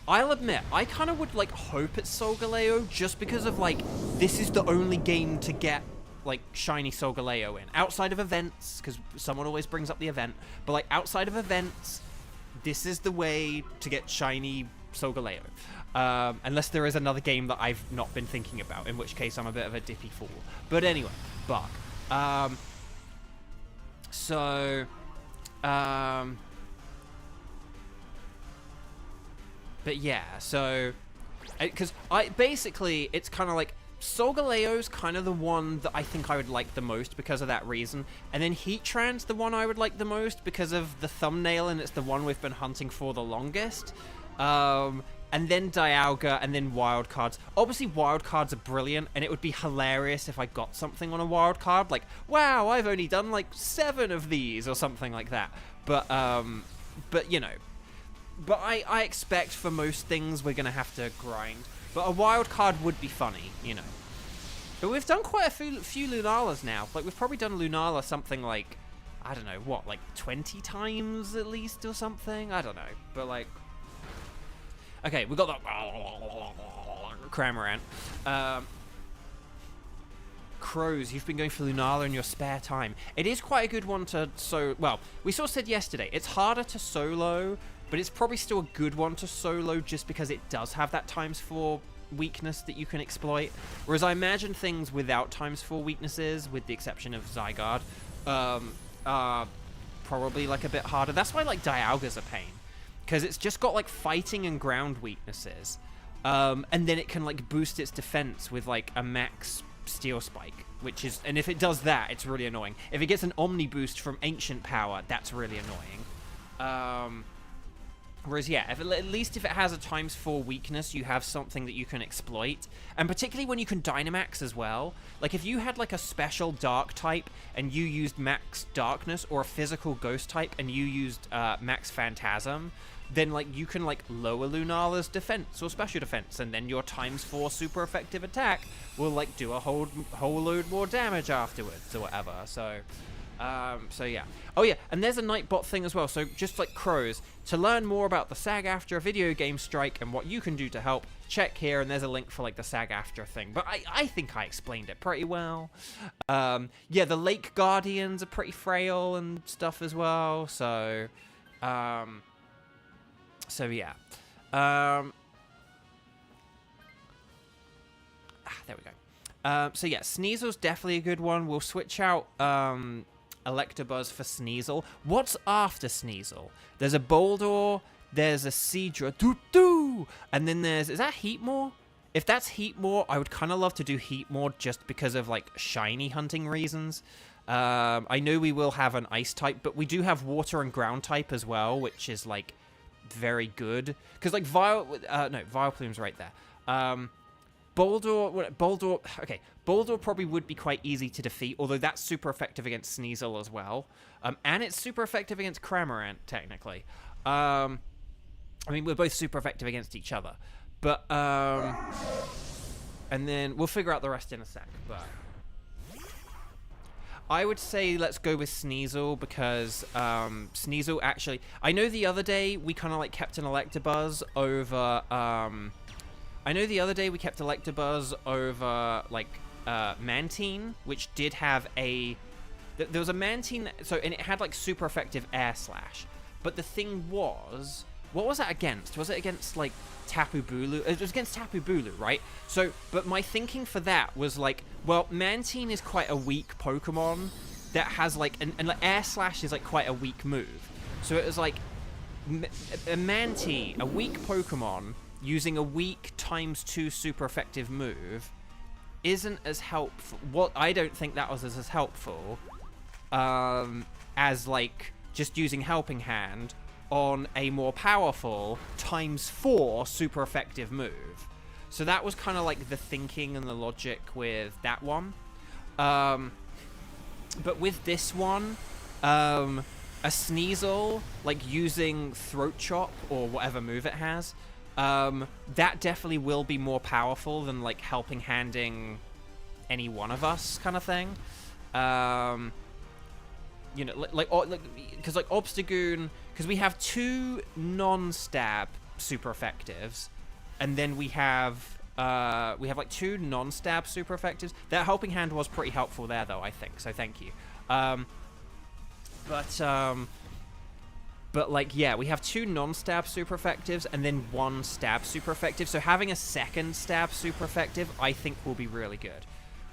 I'll admit, I kind of would, like, hope it's Solgaleo just because of, like, this is the only game to get, like, shiny Solgaleo in. Outside of events, because someone always brings up the event, but, like, outside of events, this is the way to get shiny Solgaleo. Unless there is another game that I've not been thinking about, in which case I'm a bit of a dippy fool. But anyway, bark. But yeah, so... Because basically, it's kind of like... Solgaleo's kind of the one that I think I would like the most because of that reason. And then Heatran's the one I would like the most because of the thumbnail, and it's the one we've been hunting for the longest. And then Dialga, and then wildcards. Obviously, wildcards are brilliant, and it would be hilarious if I got something on a wildcard. Like, wow, I've only done like 7 of these, or something like that. But you know. But I expect for most things we're going to have to grind. But a wildcard would be funny, you know. But we've done quite a few Lunalas now. Like, we've probably done Lunala something like, I don't know, what, like 20 times at least or something? I don't know. But, like... Okay, we got the Cramorant. Crows, you've been going for Lunala in your spare time. It is quite a good one to well, we sort of said yesterday, it's harder to solo, but it's probably still a good one to solo just because it does have that ×4 weakness that you can exploit. Whereas I imagine things without ×4 weaknesses, with the exception of Zygarde, are probably like a bit harder. That's why like Dialga's a pain. Because it's just got like fighting and ground weaknesses. And then it can like boost its defense with like a max Steel Spike, which is, and if it does that, it's really annoying. If it gets an Omni boost from Ancient Power, that's really annoying. Whereas, yeah, at least if it has a ×4 weakness, you have something that you can exploit. And particularly when you can Dynamax as well. Like, if you had, like, a special Dark type and you used Max Darkness, or a physical Ghost type and you used Max Phantasm, then, like, you can, like, lower Lunala's defense or special defense, and then your ×4 super effective attack will, like, do a whole load more damage afterwards or whatever. So yeah. Oh yeah, and there's a Nightbot thing as well. So just like Crows, to learn more about the SAG-AFTRA video game strike and what you can do to help, check here, and there's a link for like the SAG-AFTRA thing. But I think I explained it pretty well. Yeah, the Lake Guardians are pretty frail and stuff as well. So, yeah. There we go. So yeah, Sneasel's definitely a good one. We'll switch out Electabuzz for Sneasel. What's after Sneasel? There's a Boldore, there's a Seadra, and then there's, is that Heatmore? If that's Heatmore, I would kind of love to do Heatmore just because of like shiny hunting reasons. I know we will have an Ice type, but we do have Water and Ground type as well, which is like very good. Because like Vileplume's right there. Boldore, okay, Boldore probably would be quite easy to defeat, although that's super effective against Sneasel as well. And it's super effective against Cramorant, technically. I mean, we're both super effective against each other. But, and then we'll figure out the rest in a sec, but... I would say let's go with Sneasel because Sneasel actually... I know the other day we kind of like kept an Electabuzz over... I know the other day we kept Electabuzz over, like, Mantine, which did have a... There was a Mantine... So, and it had, like, super effective Air Slash. But the thing was... What was that against? Was it against, like, Tapu Bulu? It was against Tapu Bulu, right? So, but my thinking for that was, like, well, Mantine is quite a weak Pokemon that has, like... And like, Air Slash is, like, quite a weak move. So it was, like... A Mantine, a weak Pokemon... using a weak ×2 super effective move isn't as helpful. What I don't think that was as helpful as like just using Helping Hand on a more powerful ×4 super effective move. So that was kind of like the thinking and the logic with that one. But with this one, a Sneasel, like using Throat Chop or whatever move it has, that definitely will be more powerful than, like, Helping Handing any one of us kind of thing. You know, because, like, Obstagoon... Because we have 2 non-stab super effectives, and then we have, like, 2 non-stab super effectives. That Helping Hand was pretty helpful there, though, I think, so thank you. But, like, yeah, we have 2 non-stab super effectives and then 1 stab super effective. So having a second stab super effective, I think, will be really good.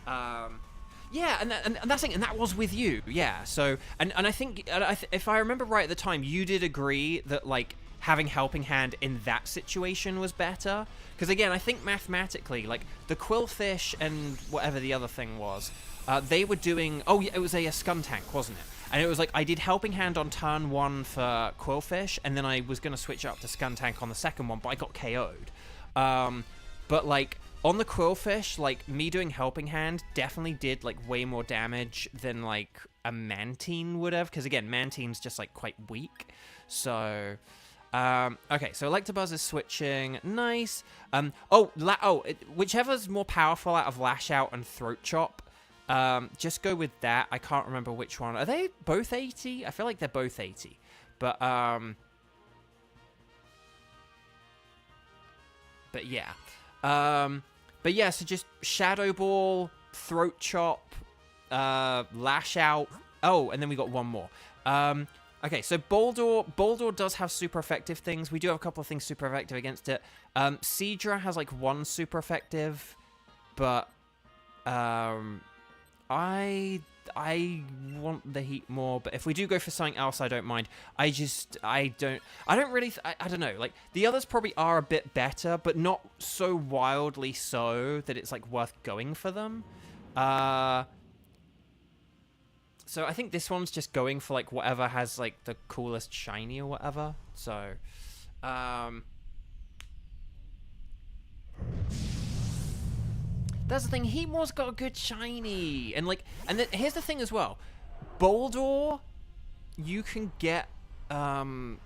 Yeah, and that's thing, and that was with you, yeah. So, and I think, if I remember right at the time, you did agree that, like, having Helping Hand in that situation was better. Because again, I think mathematically, like the Quillfish and whatever the other thing was, they were doing... Oh, yeah, it was a Skuntank, wasn't it? And it was like, I did Helping Hand on turn 1 for Quillfish, and then I was going to switch up to Skuntank on the second one, but I got KO'd. But, like, on the Quillfish, like, me doing Helping Hand definitely did, like, way more damage than, like, a Mantine would have. Because, again, Mantine's just, like, quite weak. So... okay, so Electabuzz is switching. Nice. Whichever's more powerful out of Lash Out and Throat Chop, just go with that. I can't remember which one. Are they both 80? I feel like they're both 80. But yeah. So just Shadow Ball, Throat Chop, Lash Out. Oh, and then we got one more. Okay, so Boldor does have super effective things. We do have a couple of things super effective against it. Seadra has like one super effective, but I want the heat more. But if we do go for something else, I don't mind. I don't know. Like the others probably are a bit better, but not so wildly so that it's like worth going for them. So I think this one's just going for, like, whatever has, like, the coolest shiny or whatever. So, that's the thing. Heatmore's got a good shiny. And, like, here's the thing as well. Boldor, you can get, Boldor...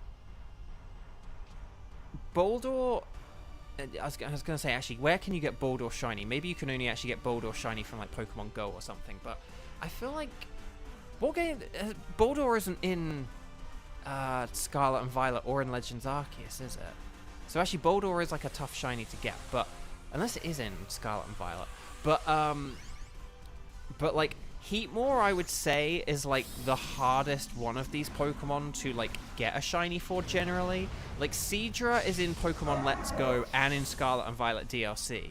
I was going to say, actually, where can you get Boldor shiny? Maybe you can only actually get Boldor shiny from, like, Pokemon Go or something. But I feel like... What game? Boldor isn't in Scarlet and Violet or in Legends Arceus, is it? So actually, Boldor is like a tough shiny to get, but unless it is in Scarlet and Violet. But like Heatmore, I would say is like the hardest one of these Pokemon to like get a shiny for generally. Like Seadra is in Pokemon Let's Go and in Scarlet and Violet DLC,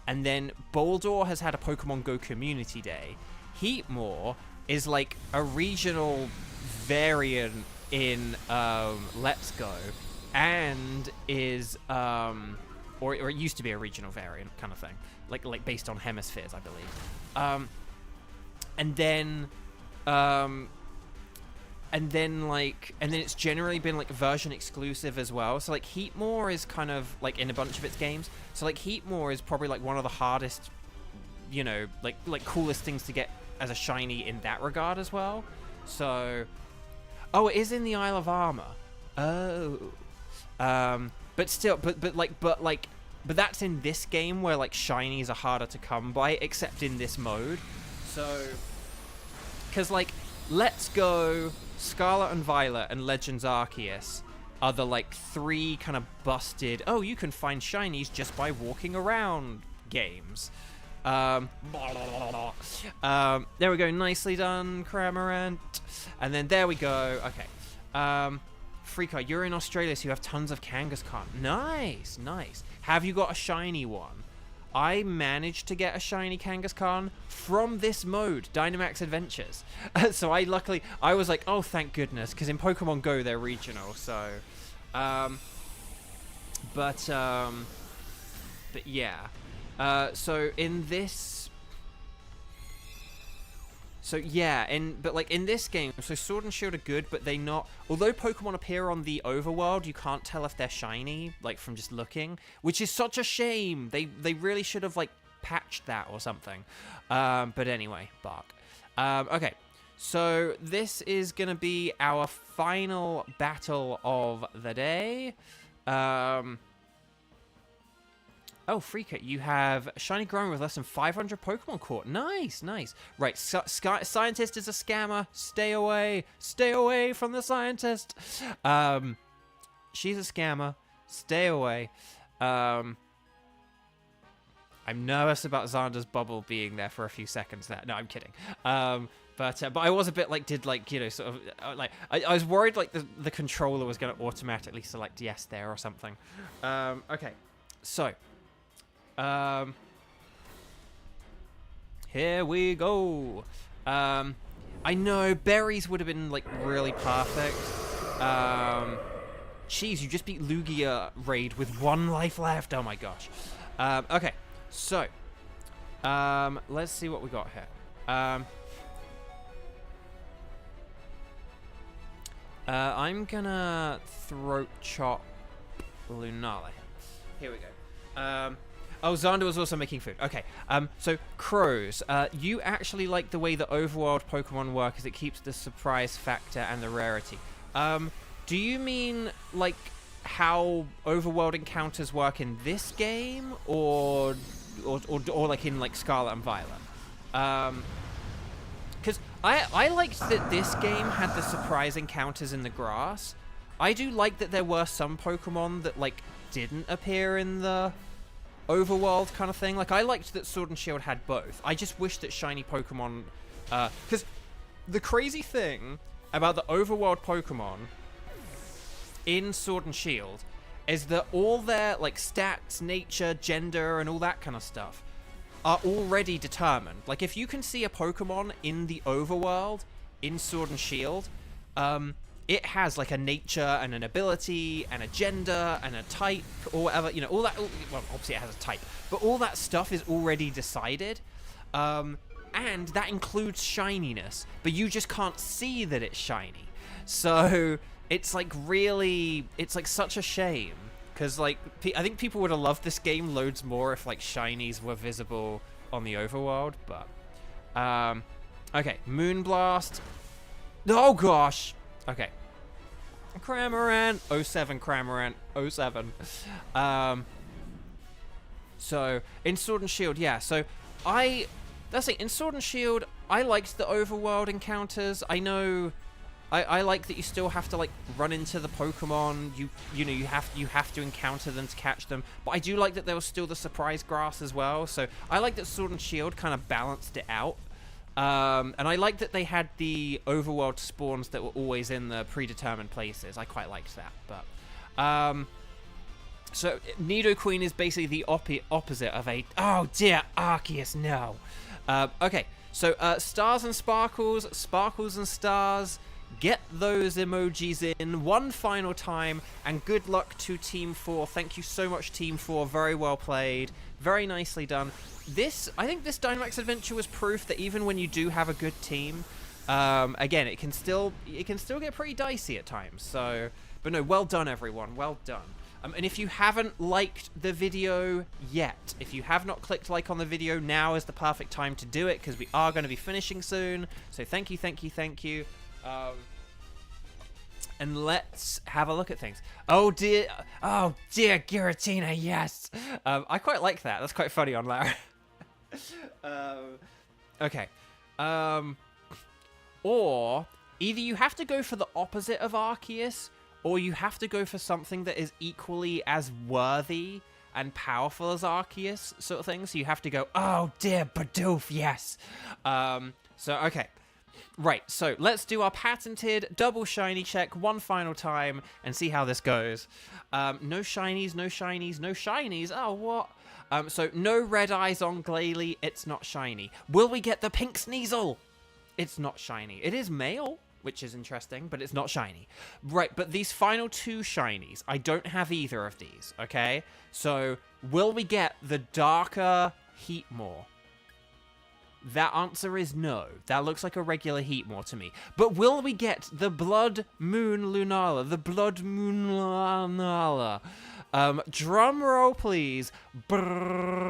and then Boldor has had a Pokemon Go Community Day. Heatmore is like a regional variant in Let's Go, and is or it used to be a regional variant kind of thing, like based on hemispheres, I believe. And then it's generally been like version exclusive as well. So like Heatmore is kind of like in a bunch of its games. So like Heatmore is probably like one of the hardest, you know, like coolest things to get as a shiny in that regard as well. So, oh, it is in the Isle of Armor. Oh, but still, but that's in this game where like shinies are harder to come by, except in this mode. So, because like Let's Go, Scarlet and Violet, and Legends Arceus are the like three kind of busted. Oh, you can find shinies just by walking around games. There we go, nicely done, Cramorant. And then there we go. Okay. Freaka, you're in Australia, so you have tons of Kangaskhan. Nice, nice. Have you got a shiny one? I managed to get a shiny Kangaskhan from this mode, Dynamax Adventures. So I was like, oh, thank goodness, because in Pokemon Go they're regional. So, but yeah. So in this, but like in this game, so Sword and Shield are good, but they not. Although Pokemon appear on the overworld, you can't tell if they're shiny, like from just looking, which is such a shame. They really should have like patched that or something. But anyway, bark. Okay, so this is gonna be our final battle of the day. Oh, Freaka, you have shiny growing with less than 500 Pokemon caught. Nice, nice. Right, scientist is a scammer. Stay away. Stay away from the scientist. She's a scammer. Stay away. I'm nervous about Xander's bubble being there for a few seconds there. No, I'm kidding. But I was a bit like, sort of, like, I was worried like the controller was going to automatically select yes there or something. Okay, so... here we go. I know berries would have been like really perfect. Jeez, you just beat Lugia raid with 1 life left. Oh my gosh. Okay, so let's see what we got here. I'm gonna throat chop Lunala. Here we go. Oh, Xander was also making food. Okay. So crows. You actually like the way the overworld Pokemon work, as it keeps the surprise factor and the rarity. Do you mean like how overworld encounters work in this game, or like in like Scarlet and Violet? Because I liked that this game had the surprise encounters in the grass. I do like that there were some Pokemon that like didn't appear in the overworld kind of thing. Like I liked that Sword and Shield had both. I just wish that shiny Pokemon, because the crazy thing about the overworld Pokemon in Sword and Shield is that all their like stats, nature, gender, and all that kind of stuff are already determined. Like if you can see a Pokemon in the overworld in Sword and Shield, it has like a nature and an ability and a gender and a type or whatever, you know, all that. Well, obviously it has a type, but all that stuff is already decided. And that includes shininess, but you just can't see that it's shiny. So it's like really, it's like such a shame, because like I think people would have loved this game loads more if like shinies were visible on the overworld. But okay, Moonblast. Oh gosh. Okay, Cramorant. 07 Cramorant. 07. So in Sword and Shield, yeah. So that's it. In Sword and Shield, I liked the overworld encounters. I know. I like that you still have to like run into the Pokemon. You know you have to encounter them to catch them. But I do like that there was still the surprise grass as well. So I like that Sword and Shield kind of balanced it out. And I like that they had the overworld spawns that were always in the predetermined places. I quite liked that. But so Nidoqueen is basically the opposite of a oh dear Arceus. No. Okay. So stars and sparkles and stars. Get those emojis in one final time, and good luck to Team 4. Thank you so much, Team 4. Very well played. Very nicely done. I think this Dynamax adventure was proof that even when you do have a good team, again, it can still get pretty dicey at times. So, but no, well done, everyone. Well done. And if you haven't liked the video yet, if you have not clicked like on the video, now is the perfect time to do it, because we are going to be finishing soon. So thank you, thank you, thank you. And let's have a look at things. Oh dear, Giratina, yes. I quite like that. That's quite funny on Lara. Okay. Or either you have to go for the opposite of Arceus, or you have to go for something that is equally as worthy and powerful as Arceus, sort of thing. So you have to go, oh dear, Bidoof, yes. So okay. Right, so let's do our patented double shiny check one final time and see how this goes. No shinies, no shinies, no shinies. Oh, what? So no red eyes on Glalie. It's not shiny. Will we get the pink Sneasel? It's not shiny. It is male, which is interesting, but it's not shiny. Right, but these final 2 shinies, I don't have either of these, okay? So will we get the darker Heatmore? That answer is no. That looks like a regular Heatmore to me. But will we get the Blood Moon Lunala? The Blood Moon Lunala. Drum roll, please. Brrrr.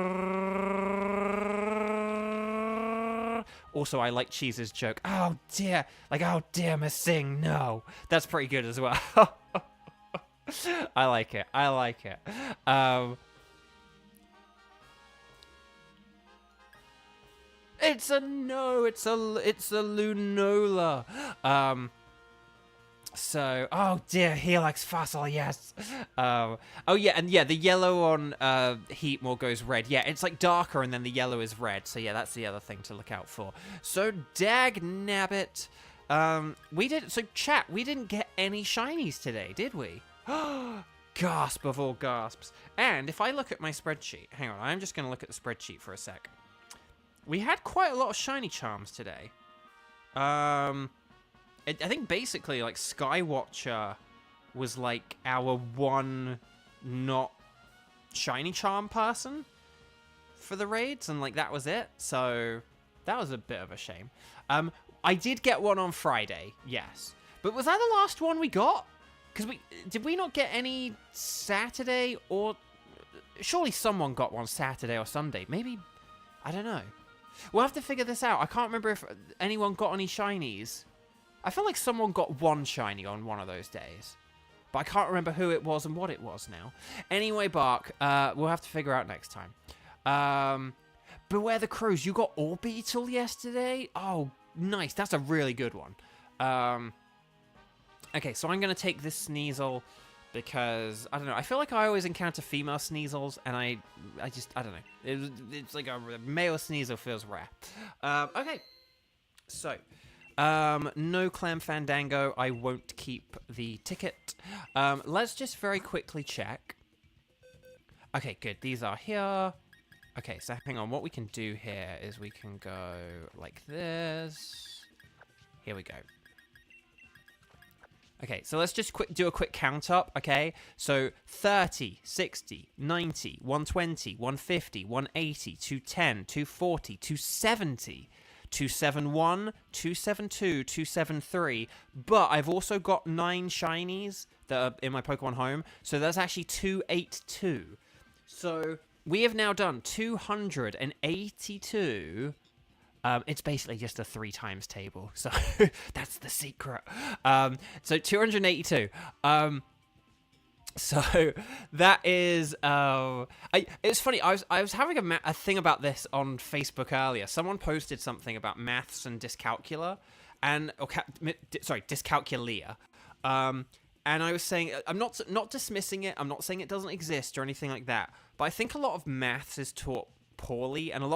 Also, I like Cheese's joke. Oh, dear. Like, oh, dear, Miss Singh, no. That's pretty good as well. I like it. I like it. It's a no. It's a Lunola. So, oh dear, Helix Fossil, yes. Oh yeah, and yeah, the yellow on Heatmore goes red. Yeah, it's like darker, and then the yellow is red. So yeah, that's the other thing to look out for. So dag nabbit, so chat, we didn't get any shinies today, did we? Gasp of all gasps. And if I look at my spreadsheet, hang on, I'm just gonna look at the spreadsheet for a sec. We had quite a lot of shiny charms today. I think basically like Skywatcher was like our one not shiny charm person for the raids, and like that was it. So that was a bit of a shame. I did get one on Friday, yes, but was that the last one we got? Because did we not get any Saturday, or surely someone got one Saturday or Sunday? Maybe, I don't know. We'll have to figure this out. I can't remember if anyone got any shinies. I feel like someone got one shiny on one of those days, but I can't remember who it was and what it was now. Anyway, Bark, we'll have to figure out next time. Beware the Crows. You got Orbeetle yesterday? Oh, nice. That's a really good one. Okay, so I'm going to take this Sneasel because, I don't know, I feel like I always encounter female Sneasels, and I don't know. It's like a male Sneasel feels rare. Okay, so, no Clam Fandango. I won't keep the ticket. Let's just very quickly check. Okay, good. These are here. Okay, so hang on. What we can do here is we can go like this. Here we go. Okay, so let's just do a quick count up, okay? So 30, 60, 90, 120, 150, 180, 210, 240, 270, 271, 272, 273. But I've also got 9 shinies that are in my Pokemon home, so that's actually 282. So we have now done 282. It's basically just a 3 times table, so that's the secret. So 282. So that is. It's funny. I was having a thing about this on Facebook earlier. Someone posted something about maths and dyscalculia, dyscalculia. And I was saying, I'm not dismissing it. I'm not saying it doesn't exist or anything like that. But I think a lot of maths is taught poorly, and I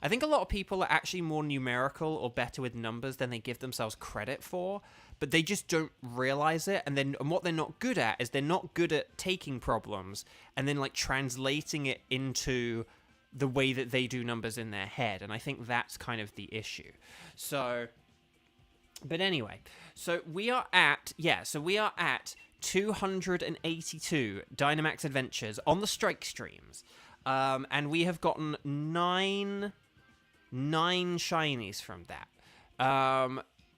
think a lot of people are actually more numerical or better with numbers than they give themselves credit for, but they just don't realize it. And what they're not good at is they're not good at taking problems and then like translating it into the way that they do numbers in their head. And I think that's kind of the issue. So, but anyway, so we are at 282 Dynamax Adventures on the Strike streams. And we have gotten 9 shinies from that.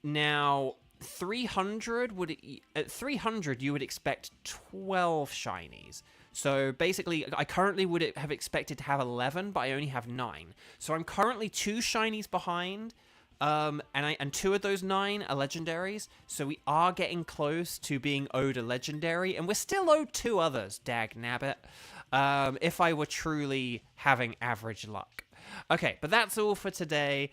Now 300 at 300 you would expect 12 shinies. So basically, I currently would have expected to have 11, but I only have 9. So I'm currently 2 shinies behind. And 2 of those 9 are legendaries. So we are getting close to being owed a legendary, and we're still owed 2 others. Dag nabbit. If I were truly having average luck. Okay, but that's all for today.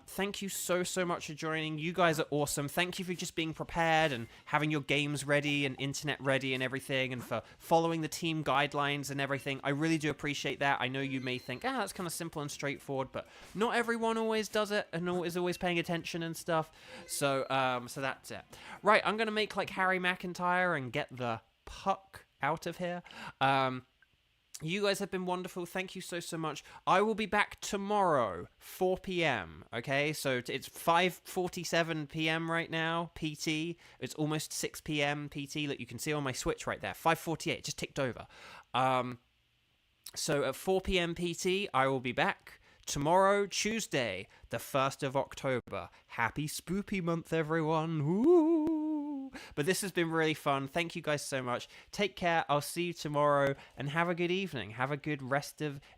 Thank you so much for joining. You guys are awesome. Thank you for just being prepared and having your games ready and internet ready and everything, and for following the team guidelines and everything. I really do appreciate that. I know you may think, that's kind of simple and straightforward, but not everyone always does it and is always paying attention and stuff. So that's it. Right, I'm going to make like Harry McIntyre and get the puck out of here. You guys have been wonderful. Thank you so much. I will be back tomorrow, 4 p.m. Okay, so it's 5:47 p.m. right now, PT. It's almost 6 p.m. PT. That you can see on my Switch right there. 5:48, just ticked over. So at 4 p.m. PT, I will be back tomorrow, Tuesday, the 1st of October. Happy Spoopy Month, everyone. Ooh. But this has been really fun. Thank you guys so much. Take care. I'll see you tomorrow, and have a good evening. Have a good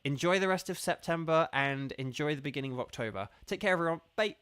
enjoy the rest of September, and enjoy the beginning of October. Take care, everyone. Bye.